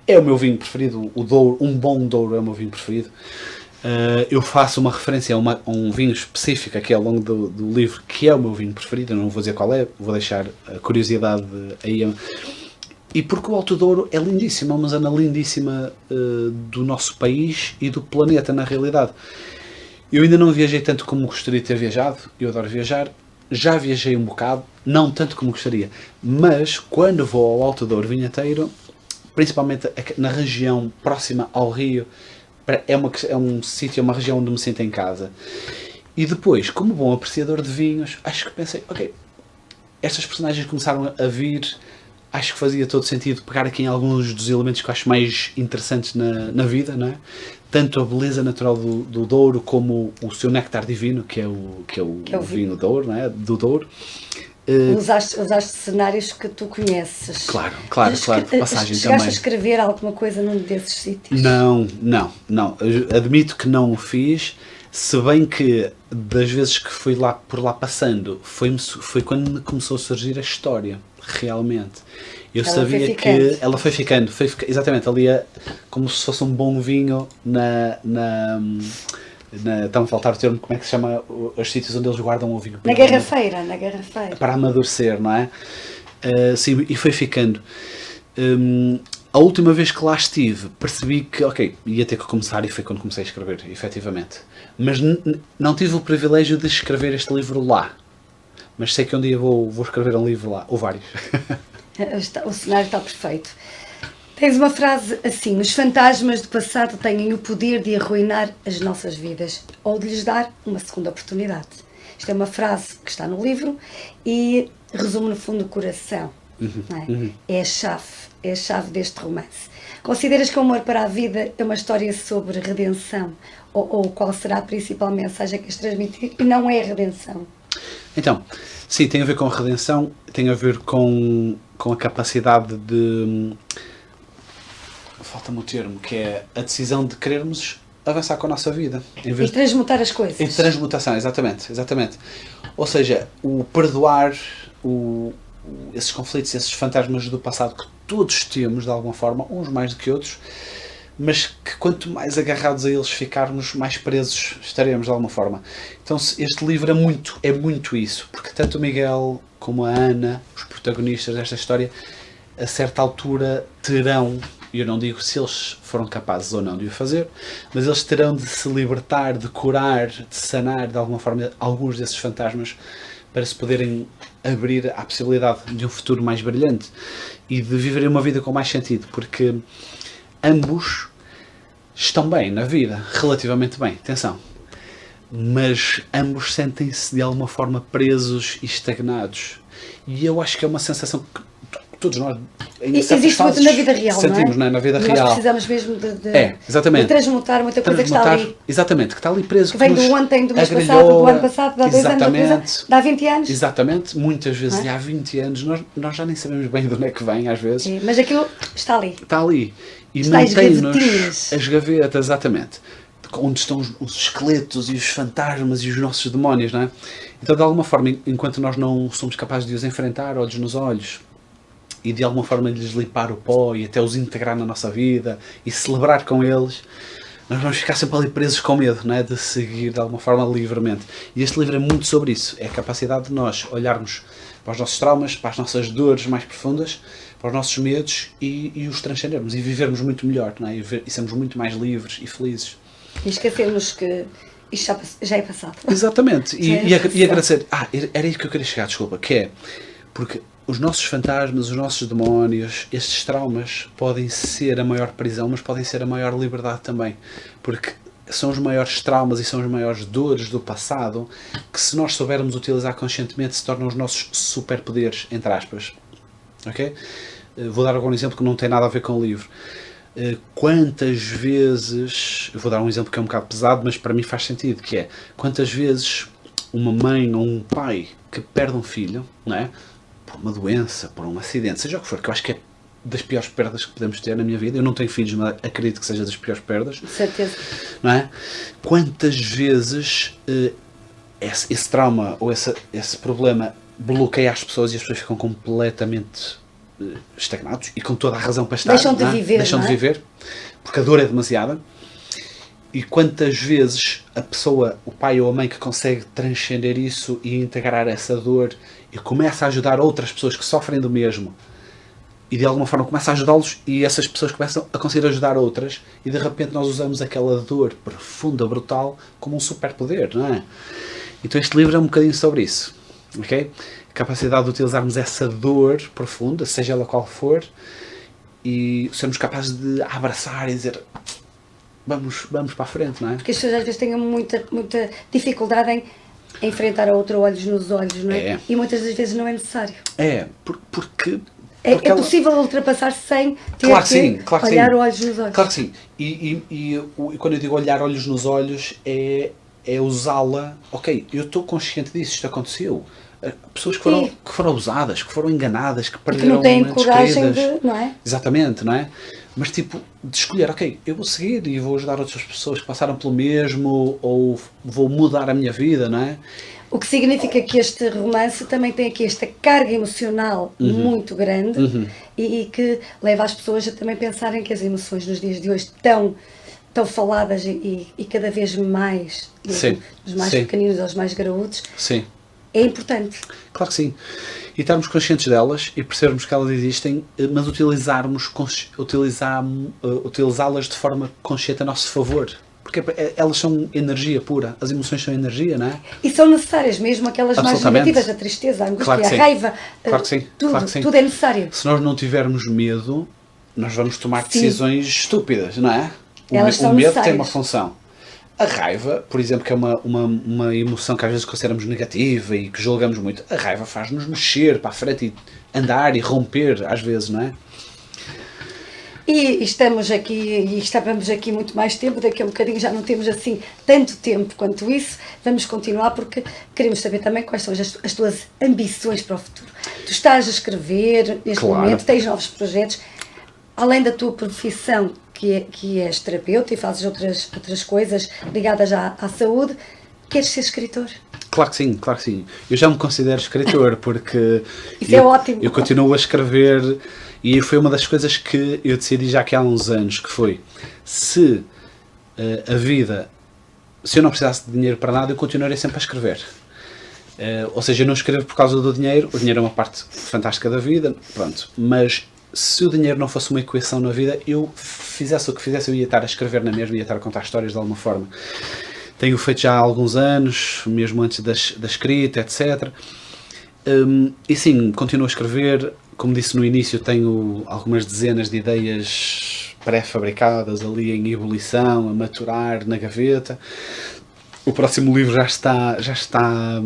É o meu vinho preferido, o Douro, um bom Douro é o meu vinho preferido. Eu faço uma referência a um vinho específico aqui ao longo do livro, que é o meu vinho preferido, eu não vou dizer qual é, vou deixar a curiosidade aí. E porque o Alto Douro é lindíssimo, é uma zona lindíssima do nosso país e do planeta, na realidade. Eu ainda não viajei tanto como gostaria de ter viajado, eu adoro viajar, já viajei um bocado, não tanto como gostaria, mas quando vou ao Alto Douro vinheteiro, principalmente na região próxima ao rio, é um sítio, é uma região onde me sinto em casa. E depois, como bom apreciador de vinhos, acho que pensei, ok, estas personagens começaram a vir, acho que fazia todo sentido pegar aqui em alguns dos elementos que eu acho mais interessantes na vida, não é? Tanto a beleza natural do Douro como o seu néctar divino, que é o vinho Douro, não é? Do Douro. Usaste cenários que tu conheces. Claro, de passagem Chegaste também. a escrever alguma coisa num desses sítios? Não. Eu admito que não o fiz, se bem que das vezes que fui por lá passando, foi quando me começou a surgir a história, realmente. Eu sabia que ela foi ficando, exatamente, ali como se fosse um bom vinho está-me a faltar o termo, como é que se chama os sítios onde eles guardam o vinho? Na garrafeira. Para amadurecer, não é? Sim, e foi ficando. A última vez que lá estive, percebi que, ok, ia ter que começar, e foi quando comecei a escrever, efetivamente. Mas não tive o privilégio de escrever este livro lá. Mas sei que um dia vou escrever um livro lá, ou vários. O cenário está perfeito. Tens uma frase assim: os fantasmas do passado têm o poder de arruinar as nossas vidas ou de lhes dar uma segunda oportunidade. Isto é uma frase que está no livro e resume no fundo o coração. Não é? É a chave deste romance. Consideras que o Amor para a Vida é uma história sobre redenção? Ou qual será a principal mensagem que queres transmitir? E não é a redenção. Então, sim, tem a ver com a redenção, tem a ver com a capacidade de... Falta-me o termo, que é a decisão de querermos avançar com a nossa vida. E transmutar as coisas. E transmutação, exatamente. Ou seja, o perdoar esses conflitos, esses fantasmas do passado que todos temos, de alguma forma, uns mais do que outros, mas que quanto mais agarrados a eles ficarmos, mais presos estaremos, de alguma forma. Então este livro é muito isso, porque tanto o Miguel como a Ana, os protagonistas desta história, a certa altura terão, e eu não digo se eles foram capazes ou não de o fazer, mas eles terão de se libertar, de curar, de sanar, de alguma forma, alguns desses fantasmas, para se poderem abrir à possibilidade de um futuro mais brilhante e de viverem uma vida com mais sentido, porque ambos estão bem na vida, relativamente bem, atenção, mas ambos sentem-se de alguma forma presos e estagnados, e eu acho que é uma sensação que todos nós existe muito na vida real, sentimos, não é? Na vida nós real. Precisamos mesmo de transmutar muita coisa que está ali. Exatamente, que está ali preso. Que vem do ontem, do mês passado, do ano passado, de há 2 anos, de há 20 anos. Exatamente, muitas vezes há 20 anos, nós já nem sabemos bem de onde é que vem, às vezes. É, mas aquilo está ali. Está ali. E mantém-nos as gavetas, exatamente. Onde estão os esqueletos e os fantasmas e os nossos demónios, não é? Então, de alguma forma, enquanto nós não somos capazes de os enfrentar, olhos nos olhos, e de alguma forma lhes limpar o pó e até os integrar na nossa vida e celebrar com eles, nós vamos ficar sempre ali presos com medo, não é? De seguir de alguma forma livremente. E este livro é muito sobre isso, é a capacidade de nós olharmos para os nossos traumas, para as nossas dores mais profundas, para os nossos medos e os transcendermos e vivermos muito melhor, não é? E sermos muito mais livres e felizes. E esquecermos que isto já é passado. Exatamente, e agradecer, era isso que eu queria chegar, desculpa, que é, porque os nossos fantasmas, os nossos demónios, estes traumas podem ser a maior prisão, mas podem ser a maior liberdade também. Porque são os maiores traumas e são as maiores dores do passado que, se nós soubermos utilizar conscientemente, se tornam os nossos superpoderes, entre aspas. Ok? Vou dar algum exemplo que não tem nada a ver com o livro. Quantas vezes... Eu vou dar um exemplo que é um bocado pesado, mas para mim faz sentido, que é... Quantas vezes uma mãe ou um pai que perde um filho, não é? Por uma doença, por um acidente, seja o que for, que eu acho que é das piores perdas que podemos ter na minha vida. Eu não tenho filhos, mas acredito que seja das piores perdas. De certeza. Não é? Quantas vezes esse trauma ou esse problema bloqueia as pessoas e as pessoas ficam completamente estagnados e com toda a razão para estar. Deixam de viver, Deixam de viver, porque a dor é demasiada. E quantas vezes a pessoa, o pai ou a mãe que consegue transcender isso e integrar essa dor e começa a ajudar outras pessoas que sofrem do mesmo e de alguma forma começa a ajudá-los e essas pessoas começam a conseguir ajudar outras e de repente nós usamos aquela dor profunda, brutal, como um superpoder, não é? Então este livro é um bocadinho sobre isso, ok? A capacidade de utilizarmos essa dor profunda, seja ela qual for, e sermos capazes de abraçar e dizer vamos para a frente, não é? Porque as pessoas às vezes têm muita dificuldade em enfrentar a outra olhos nos olhos, não é? E muitas das vezes não é necessário. Porque é possível ultrapassar sem ter que olhar olhos nos olhos. Claro que sim. E quando eu digo olhar olhos nos olhos é usá-la. Ok, eu estou consciente disso, isto aconteceu. Pessoas que foram abusadas, que foram enganadas, que perderam que não têm coragem de, não é? Exatamente, não é? Mas tipo, de escolher, ok, eu vou seguir e vou ajudar outras pessoas que passaram pelo mesmo ou vou mudar a minha vida, não é? O que significa que este romance também tem aqui esta carga emocional muito grande e que leva as pessoas a também pensarem que as emoções nos dias de hoje estão faladas e cada vez mais, dos mais pequeninos aos mais graúdos, é importante. Claro que sim. E estarmos conscientes delas e percebermos que elas existem, mas utilizá-las de forma consciente a nosso favor. Porque elas são energia pura, as emoções são energia, não é? E são necessárias, mesmo aquelas mais negativas, a tristeza, a angústia, a raiva, tudo é necessário. Se nós não tivermos medo, nós vamos tomar decisões estúpidas, não é? O medo tem uma função. A raiva, por exemplo, que é uma emoção que às vezes consideramos negativa e que julgamos muito, a raiva faz-nos mexer para a frente e andar e romper, às vezes, não é? E estamos aqui muito mais tempo, daqui a um bocadinho já não temos assim tanto tempo quanto isso, vamos continuar porque queremos saber também quais são as tuas ambições para o futuro. Tu estás a escrever neste momento, tens novos projetos, além da tua profissão, que és terapeuta e fazes outras coisas ligadas à saúde, queres ser escritor? Claro que sim, claro que sim. Eu já me considero escritor porque isso é ótimo. Eu continuo a escrever e foi uma das coisas que eu decidi já que há uns anos, que foi, se eu não precisasse de dinheiro para nada, eu continuaria sempre a escrever. Ou seja, eu não escrevo por causa do dinheiro, o dinheiro é uma parte fantástica da vida, pronto, mas se o dinheiro não fosse uma equação na vida, eu fizesse o que fizesse, eu ia estar a escrever na mesma, ia estar a contar histórias de alguma forma. Tenho feito já há alguns anos, mesmo antes da escrita, etc. E sim, continuo a escrever. Como disse no início, tenho algumas dezenas de ideias pré-fabricadas ali em ebulição, a maturar na gaveta. O próximo livro já está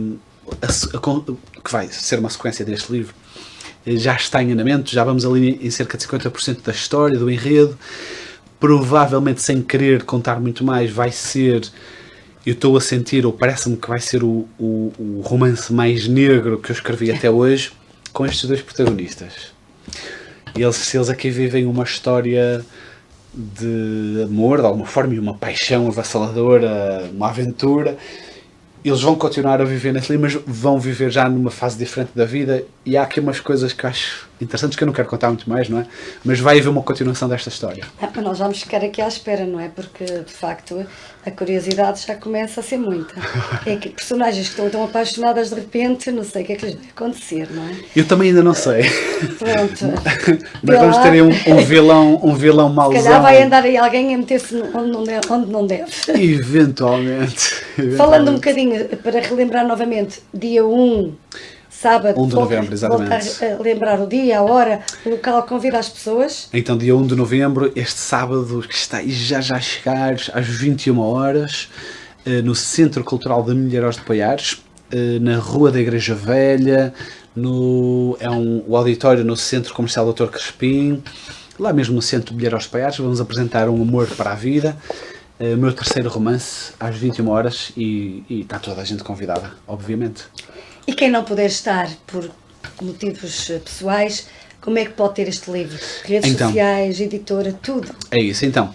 que vai ser uma sequência deste livro, já está em andamento, já vamos ali em cerca de 50% da história, do enredo. Provavelmente, sem querer contar muito mais, vai ser, eu estou a sentir, ou parece-me que vai ser o romance mais negro que eu escrevi até hoje, com estes dois protagonistas. Eles aqui vivem uma história de amor, de alguma forma, e uma paixão avassaladora, uma aventura. Eles vão continuar a viver nesse livro, mas vão viver já numa fase diferente da vida, e há aqui umas coisas que eu acho interessantes, que eu não quero contar muito mais, não é? Mas vai haver uma continuação desta história. Mas nós vamos ficar aqui à espera, não é? Porque, de facto, a curiosidade já começa a ser muita. É que personagens que estão tão apaixonadas de repente, não sei o que é que lhes vai acontecer, não é? Eu também ainda não sei. Pronto. Mas vamos ter um vilão mauzão. Se calhar vai andar aí alguém a meter-se onde não deve. Eventualmente. Falando um bocadinho, para relembrar novamente, dia 1, sábado, 1 de novembro, exatamente. Voltar a lembrar o dia, a hora, o local, convida as pessoas. Então, dia 1 de novembro, este sábado, que está já a chegar, às 21 horas, no Centro Cultural de Milhares de Paiares, na Rua da Igreja Velha, o auditório no Centro Comercial Dr. Crespim, lá mesmo no Centro de Milhares de Paiares. Vamos apresentar um amor para a vida. o meu terceiro romance, às 21 horas, e está toda a gente convidada, obviamente. E quem não puder estar por motivos pessoais, como é que pode ter este livro? Redes sociais, editora, tudo? É isso, então.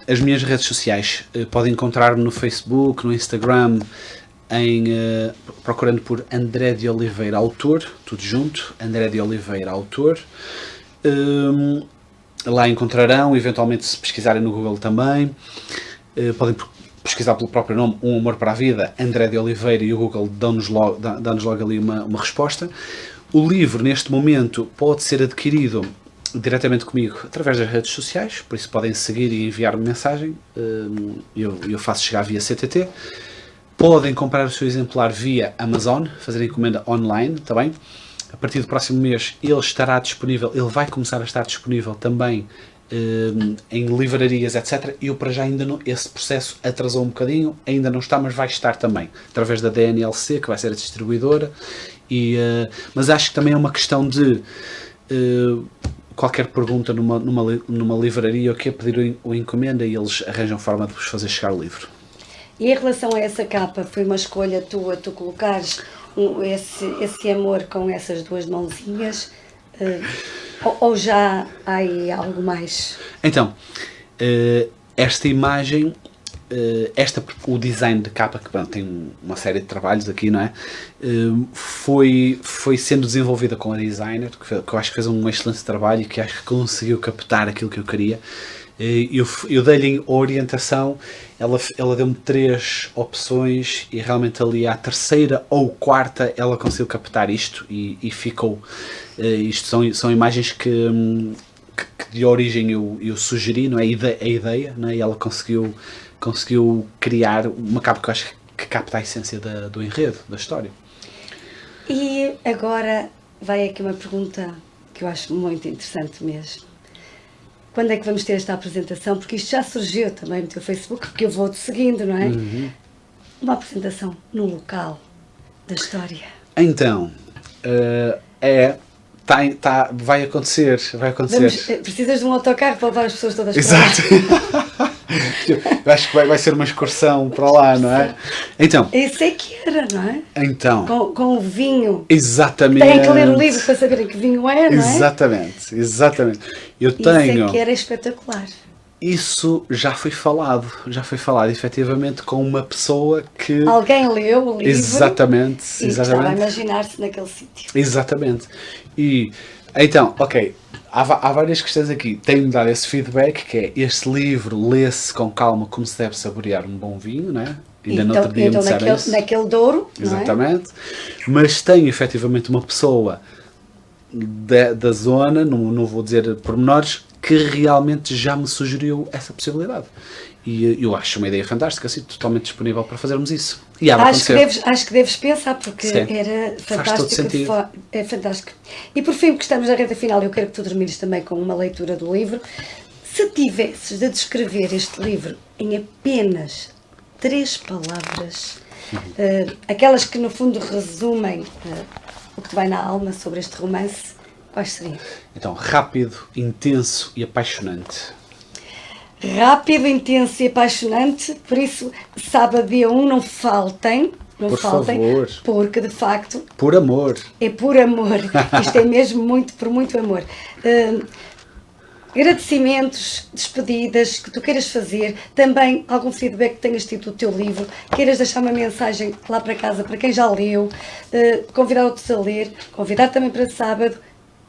As minhas redes sociais podem encontrar-me no Facebook, no Instagram, procurando por André de Oliveira Autor, tudo junto, André de Oliveira Autor. Lá encontrarão, eventualmente se pesquisarem no Google também, podem pesquisar pelo próprio nome, Um Amor para a Vida, André de Oliveira, e o Google dá-nos logo ali uma resposta. O livro, neste momento, pode ser adquirido diretamente comigo através das redes sociais, por isso podem seguir e enviar-me mensagem, eu faço chegar via CTT. Podem comprar o seu exemplar via Amazon, fazer a encomenda online, está bem? A partir do próximo mês ele estará disponível, ele vai começar a estar disponível também em livrarias, etc. Eu para já ainda não, esse processo atrasou um bocadinho, ainda não está, mas vai estar também, através da DNLC, que vai ser a distribuidora, mas acho que também é uma questão de qualquer pergunta numa livraria, o que é pedir o encomenda e eles arranjam forma de vos fazer chegar o livro. E em relação a essa capa, foi uma escolha tua, tu colocares esse amor com essas duas mãozinhas, ou já há aí algo mais? Então, esta imagem, o design de capa, que tem uma série de trabalhos aqui, não é? Foi sendo desenvolvida com a designer, que eu acho que fez um excelente trabalho e que acho que conseguiu captar aquilo que eu queria. Eu dei-lhe a orientação, ela deu-me 3 opções e realmente ali à terceira ou quarta ela conseguiu captar isto e ficou. Isto são imagens que de origem eu sugeri, não é? A ideia, não é? E ela conseguiu criar uma capa que eu acho que capta a essência do enredo, da história. E agora vai aqui uma pergunta que eu acho muito interessante mesmo. Quando é que vamos ter esta apresentação? Porque isto já surgiu também no teu Facebook, porque eu vou-te seguindo, não é? Uhum. Uma apresentação no local da história. Então, vai acontecer. Precisas de um autocarro para levar as pessoas todas para Exato. Eu acho que vai ser uma excursão para lá, não é? Então, isso é que era, não é? Então, com o vinho. Exatamente. Têm que ler o livro para saberem que vinho é, não é? Exatamente. Isso é que era espetacular. Isso já foi falado efetivamente com uma pessoa que... Alguém leu o livro. Exatamente. E estava a imaginar-se naquele sítio. Exatamente. E, então, ok, há várias questões aqui. Tenho-me dado esse feedback, que é, este livro lê-se com calma como se deve saborear um bom vinho, não é? Ainda no outro dia me disseram isso. Naquele Douro, exatamente. Não é? Mas tem efetivamente uma pessoa da zona, não vou dizer pormenores, que realmente já me sugeriu essa possibilidade. E eu acho uma ideia fantástica, assim, totalmente disponível para fazermos isso. E acho que deves pensar, porque Sim. era fantástico. Faz todo sentido. É fantástico. E por fim, porque estamos na reta final, eu quero que tu termines também com uma leitura do livro. Se tivesses de descrever este livro em apenas 3 palavras, aquelas que no fundo resumem o que te vai na alma sobre este romance, quais seriam? Então, rápido, intenso e apaixonante. Rápido, intenso e apaixonante, por isso, sábado dia 1, não faltem, Por favor. porque de facto... Por amor. É por amor, isto é mesmo por muito amor. Agradecimentos, despedidas que tu queiras fazer, também algum feedback que tenhas tido do teu livro, queiras deixar uma mensagem lá para casa para quem já leu, convidar outros a ler, convidar também para sábado,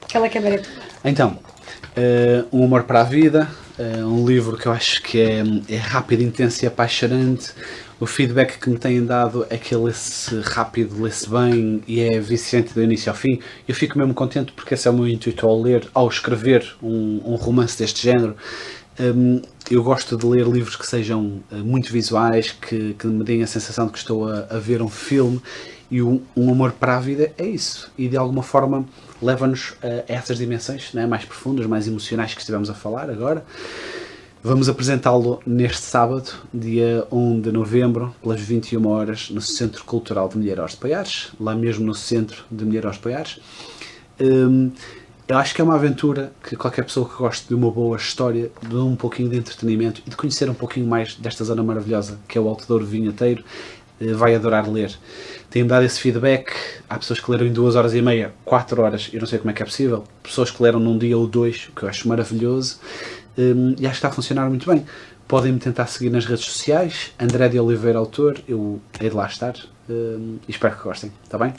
aquela câmara é tua. Então, Um Amor para a Vida, um livro que eu acho que é rápido, intenso e apaixonante. O feedback que me têm dado é que ele lê-se rápido, lê-se bem e é viciante do início ao fim. Eu fico mesmo contente porque esse é o meu intuito ao escrever um romance deste género. Eu gosto de ler livros que sejam muito visuais, que me deem a sensação de que estou a ver um filme, e Um Amor para a Vida é isso, e de alguma forma leva-nos a essas dimensões, né, mais profundas, mais emocionais que estivemos a falar agora. Vamos apresentá-lo neste sábado, dia 1 de novembro, pelas 21 horas, no Centro Cultural de Milheirós de Paiares, lá mesmo no centro de Milheirós de Paiares. Eu acho que é uma aventura que qualquer pessoa que goste de uma boa história, de um pouquinho de entretenimento e de conhecer um pouquinho mais desta zona maravilhosa que é o Alto Douro Vinheteiro, vai adorar ler. Tenho-me dado esse feedback. Há pessoas que leram em 2 horas e meia, 4 horas, eu não sei como é que é possível. Pessoas que leram num dia ou 2, o que eu acho maravilhoso, e acho que está a funcionar muito bem. Podem-me tentar seguir nas redes sociais, André de Oliveira Autor, eu hei de lá estar, e espero que gostem, está bem?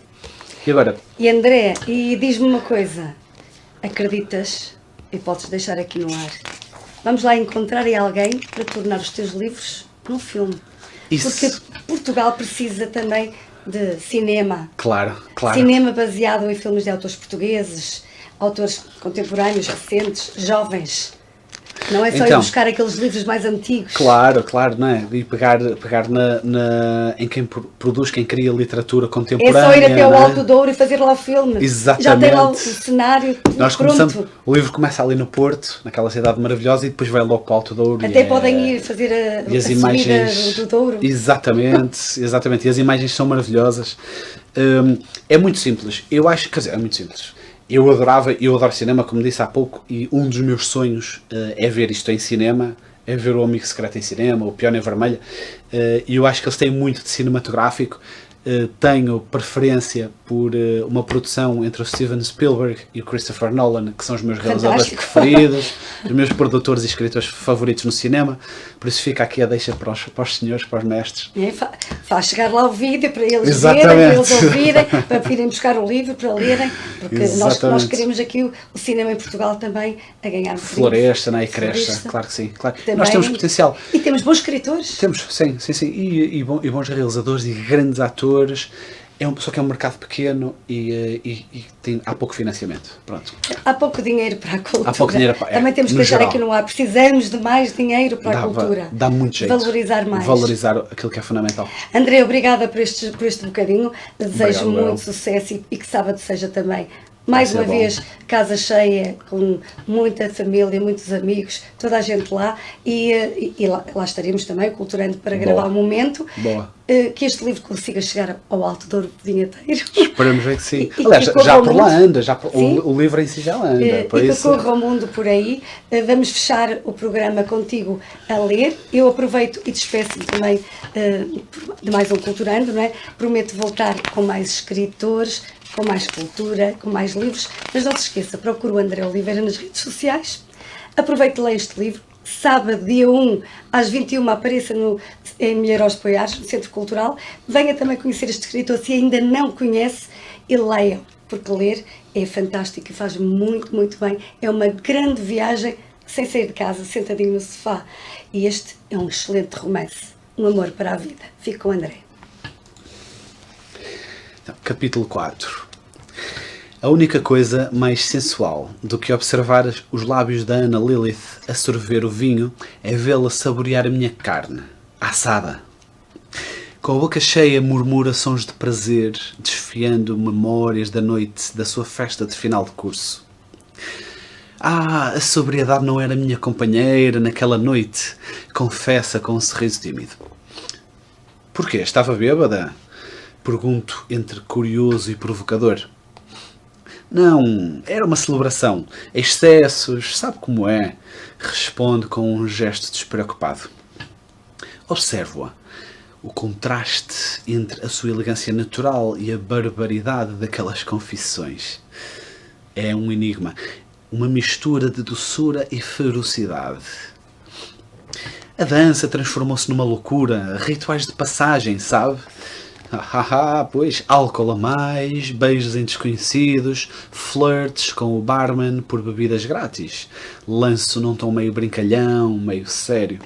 E agora? E André, e diz-me uma coisa, acreditas, e podes deixar aqui no ar, vamos lá encontrar aí alguém para tornar os teus livros num filme? Isso. Porque Portugal precisa também de cinema. Claro, claro. Cinema baseado em filmes de autores portugueses, autores contemporâneos, recentes, jovens. Não é só ir buscar aqueles livros mais antigos. Claro, claro, não é? E pegar em quem produz, quem cria literatura contemporânea. É só ir até ao Alto Douro e fazer lá o filme. Exatamente. Já tem lá o cenário Nós pronto. começamos, o livro começa ali no Porto, naquela cidade maravilhosa, e depois vai logo para o Alto Douro. Até podem ir fazer a as subida imagens do Douro. Exatamente, exatamente. E as imagens são maravilhosas. É muito simples. Eu acho, quer dizer, é muito simples. Eu adoro cinema, como disse há pouco, e um dos meus sonhos é ver isto em cinema, é ver o Amigo Secreto em cinema, o Peónia Vermelha, e eu acho que eles têm muito de cinematográfico. Tenho preferência por uma produção entre o Steven Spielberg e o Christopher Nolan, que são os meus realizadores preferidos, os meus produtores e escritores favoritos no cinema, por isso fica aqui a deixa para os senhores, para os mestres. Faz chegar lá o vídeo para eles Exatamente. verem, para eles ouvirem, para virem buscar o livro, para lerem, porque nós queremos aqui o cinema em Portugal também a ganhar floresça, né? E cresça, claro que sim. Claro. Também, nós temos potencial. E temos bons escritores. Temos, sim. E bons realizadores e grandes atores. Só que é um mercado pequeno e há pouco financiamento. Pronto. Há pouco dinheiro para a cultura. Há pouco dinheiro Também temos que deixar geral. aqui no ar. Precisamos de mais dinheiro para a cultura. Dá muito jeito. Valorizar mais. Valorizar aquilo que é fundamental. André, obrigada por este bocadinho. Desejo muito sucesso e que sábado seja também. Mais uma vez, casa cheia, com muita família, muitos amigos, toda a gente lá e lá estaremos também, culturando para gravar um momento. Boa. Que este livro consiga chegar ao Alto Douro Vinheteiro. Esperamos ver que sim. Aliás, já por lá anda, o livro em si já anda. E que corra o mundo por aí. Vamos fechar o programa contigo a ler. Eu aproveito e despeço-me também de mais um Culturando, não é? Prometo voltar com mais escritores, com mais cultura, com mais livros, mas não se esqueça, procure o André Oliveira nas redes sociais, aproveite e leia este livro, sábado, dia 1, às 21, apareça em Milheiros de Poiares, no Centro Cultural, venha também conhecer este escritor, se ainda não conhece, e leia, porque ler é fantástico e faz muito, muito bem, é uma grande viagem, sem sair de casa, sentadinho no sofá, e este é um excelente romance, um amor para a vida. Fique com o André. Capítulo 4. A única coisa mais sensual do que observar os lábios da Ana Lilith a sorver o vinho é vê-la saborear a minha carne, assada. Com a boca cheia murmura sons de prazer, desfiando memórias da noite da sua festa de final de curso. A sobriedade não era minha companheira naquela noite, confessa com um sorriso tímido. Porquê? Estava bêbada? Pergunto entre curioso e provocador. Não, era uma celebração. Excessos, sabe como é? Responde com um gesto despreocupado. Observo-a. O contraste entre a sua elegância natural e a barbaridade daquelas confissões. É um enigma. Uma mistura de doçura e ferocidade. A dança transformou-se numa loucura. Rituais de passagem, sabe? Pois, álcool a mais, beijos em desconhecidos, flirts com o barman por bebidas grátis, lanço num tom meio brincalhão, meio sério.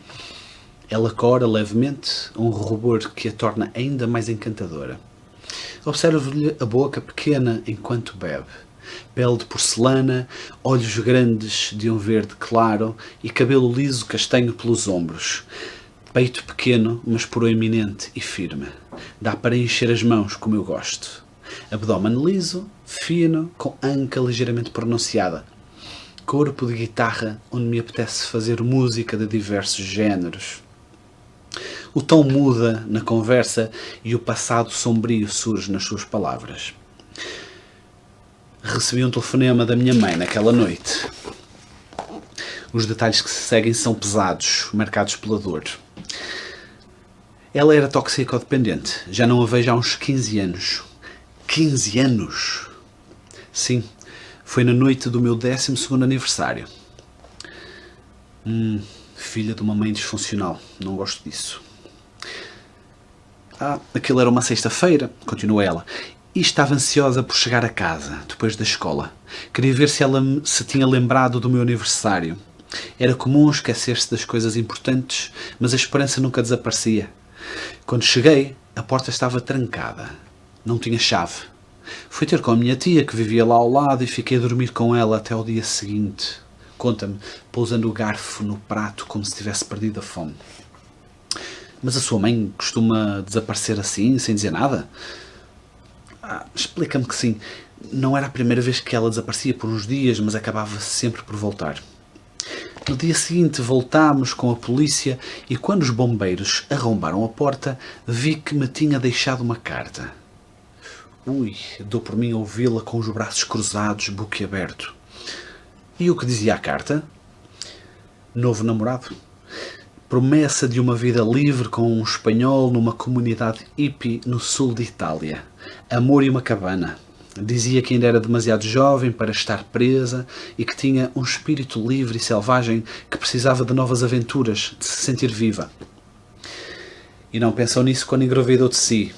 Ela cora levemente um rubor que a torna ainda mais encantadora. Observo-lhe a boca pequena enquanto bebe. Pele de porcelana, olhos grandes de um verde claro e cabelo liso castanho pelos ombros. Peito pequeno, mas proeminente e firme. Dá para encher as mãos como eu gosto. Abdômen liso, fino, com anca ligeiramente pronunciada. Corpo de guitarra onde me apetece fazer música de diversos géneros. O tom muda na conversa e o passado sombrio surge nas suas palavras. recebi um telefonema da minha mãe naquela noite. Os detalhes que se seguem são pesados, marcados pela dor. Ela era toxicodependente. Já não a vejo há uns 15 anos. 15 anos? Sim, foi na noite do meu 12º aniversário. Filha de uma mãe disfuncional. Não gosto disso. Aquilo era uma sexta-feira, continua ela, e estava ansiosa por chegar a casa, depois da escola. Queria ver se ela se tinha lembrado do meu aniversário. Era comum esquecer-se das coisas importantes, mas a esperança nunca desaparecia. Quando cheguei, a porta estava trancada. Não tinha chave. Fui ter com a minha tia, que vivia lá ao lado, e fiquei a dormir com ela até ao dia seguinte. Conta-me, pousando o garfo no prato como se tivesse perdido a fome. Mas a sua mãe costuma desaparecer assim, sem dizer nada? Explica-me que sim. Não era a primeira vez que ela desaparecia por uns dias, mas acabava sempre por voltar. No dia seguinte voltámos com a polícia e quando os bombeiros arrombaram a porta, vi que me tinha deixado uma carta. Dou por mim a ouvi-la com os braços cruzados, boquiaberto. E o que dizia a carta? Novo namorado. Promessa de uma vida livre com um espanhol numa comunidade hippie no sul de Itália. Amor e uma cabana. Dizia que ainda era demasiado jovem para estar presa e que tinha um espírito livre e selvagem que precisava de novas aventuras, de se sentir viva. E não pensou nisso quando engravidou de si.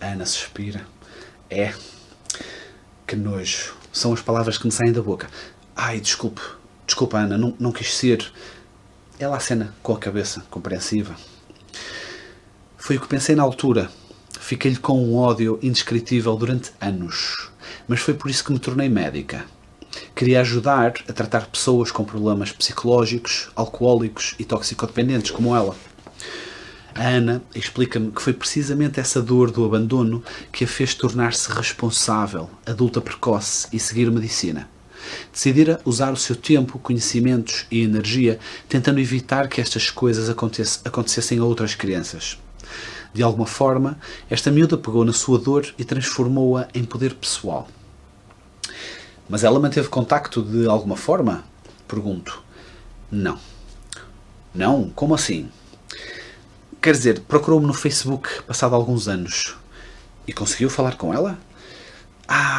Ana suspira. Que nojo. São as palavras que me saem da boca. Desculpa, Ana, não quis ser. Ela acena com a cabeça, compreensiva. Foi o que pensei na altura. Fiquei-lhe com um ódio indescritível durante anos. Mas foi por isso que me tornei médica. Queria ajudar a tratar pessoas com problemas psicológicos, alcoólicos e toxicodependentes, como ela. A Ana explica-me que foi precisamente essa dor do abandono que a fez tornar-se responsável, adulta precoce e seguir medicina. Decidira usar o seu tempo, conhecimentos e energia tentando evitar que estas coisas acontecessem a outras crianças. De alguma forma, esta miúda pegou na sua dor e transformou-a em poder pessoal. Mas ela manteve contacto de alguma forma? Pergunto. Não. Não? Como assim? Quer dizer, procurou-me no Facebook, passado alguns anos. E conseguiu falar com ela?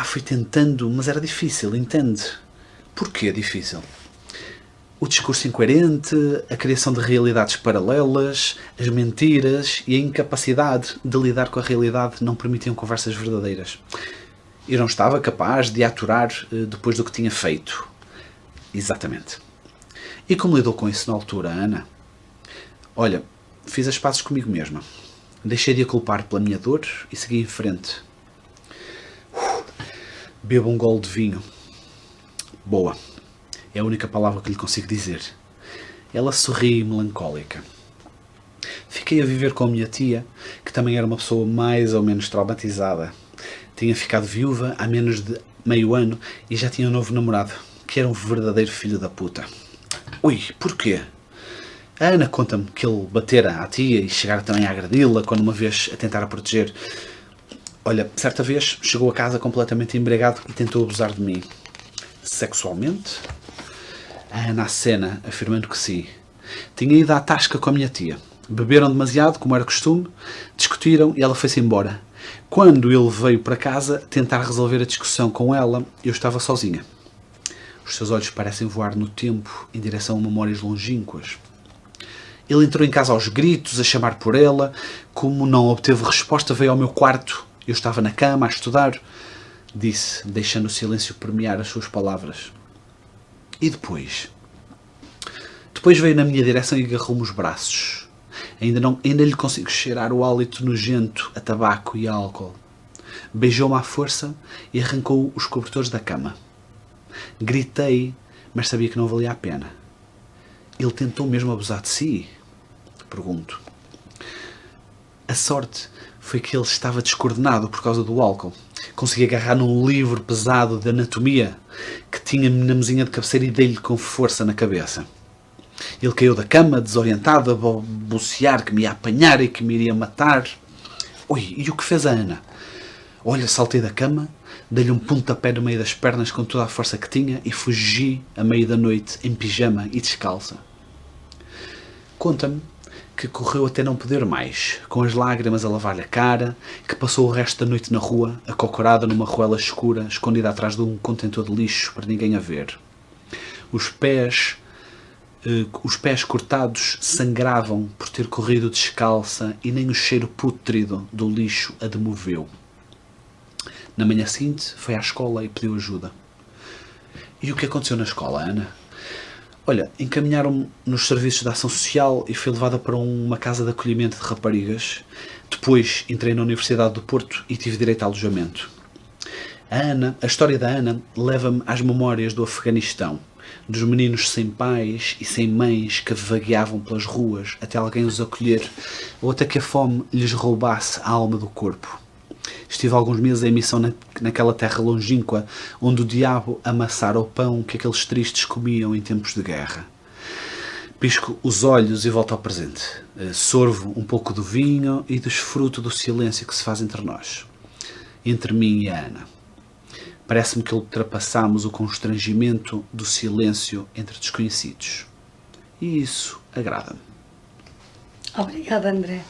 Fui tentando, mas era difícil, entende? Porquê difícil? O discurso incoerente, a criação de realidades paralelas, as mentiras e a incapacidade de lidar com a realidade não permitiam conversas verdadeiras. Eu não estava capaz de aturar depois do que tinha feito. Exatamente. E como lidou com isso na altura, Ana? Olha, fiz as pazes comigo mesma. Deixei de a culpar pela minha dor e segui em frente. Bebo um gole de vinho. Boa. É a única palavra que lhe consigo dizer. Ela sorri melancólica. Fiquei a viver com a minha tia, que também era uma pessoa mais ou menos traumatizada. Tinha ficado viúva há menos de meio ano e já tinha um novo namorado, que era um verdadeiro filho da puta. Porquê? A Ana conta-me que ele batera à tia e chegara também a agredi-la quando uma vez a tentara proteger. Olha, certa vez chegou a casa completamente embriagado e tentou abusar de mim. Sexualmente? A Ana acena, afirmando que sim. Tinha ido à tasca com a minha tia. Beberam demasiado, como era costume, discutiram e ela foi-se embora. Quando ele veio para casa tentar resolver a discussão com ela, eu estava sozinha. Os seus olhos parecem voar no tempo em direção a memórias longínquas. Ele entrou em casa aos gritos, a chamar por ela. Como não obteve resposta, veio ao meu quarto. Eu estava na cama a estudar, disse, deixando o silêncio permear as suas palavras. E depois? Depois veio na minha direção e agarrou-me os braços. Ainda lhe consigo cheirar o hálito nojento a tabaco e a álcool. Beijou-me à força e arrancou os cobertores da cama. Gritei, mas sabia que não valia a pena. Ele tentou mesmo abusar de si? Pergunto. A sorte foi que ele estava descoordenado por causa do álcool. Consegui agarrar num livro pesado de anatomia que tinha na mesinha de cabeceira e dei-lhe com força na cabeça. Ele caiu da cama, desorientado, a balbuciar que me ia apanhar e que me iria matar. E o que fez a Ana? Olha, saltei da cama, Dei-lhe um pontapé no meio das pernas com toda a força que tinha e fugi à meia da noite em pijama e descalça. Conta-me que correu até não poder mais, com as lágrimas a lavar-lhe a cara, que passou o resto da noite na rua, acocorada numa ruela escura, escondida atrás de um contentor de lixo para ninguém a ver. Os pés cortados sangravam por ter corrido descalça e nem o cheiro pútrido do lixo a demoveu. Na manhã seguinte foi à escola e pediu ajuda. E o que aconteceu na escola, Ana? Olha, encaminharam-me nos serviços de ação social e fui levada para uma casa de acolhimento de raparigas. Depois entrei na Universidade do Porto e tive direito a alojamento. A história da Ana leva-me às memórias do Afeganistão, dos meninos sem pais e sem mães que vagueavam pelas ruas até alguém os acolher ou até que a fome lhes roubasse a alma do corpo. Estive alguns meses em missão naquela terra longínqua onde o diabo amassara o pão que aqueles tristes comiam em tempos de guerra. Pisco os olhos e volto ao presente. Sorvo um pouco do vinho e desfruto do silêncio que se faz entre nós. Entre mim e a Ana. Parece-me que ultrapassámos o constrangimento do silêncio entre desconhecidos. E isso agrada-me. Obrigada, André.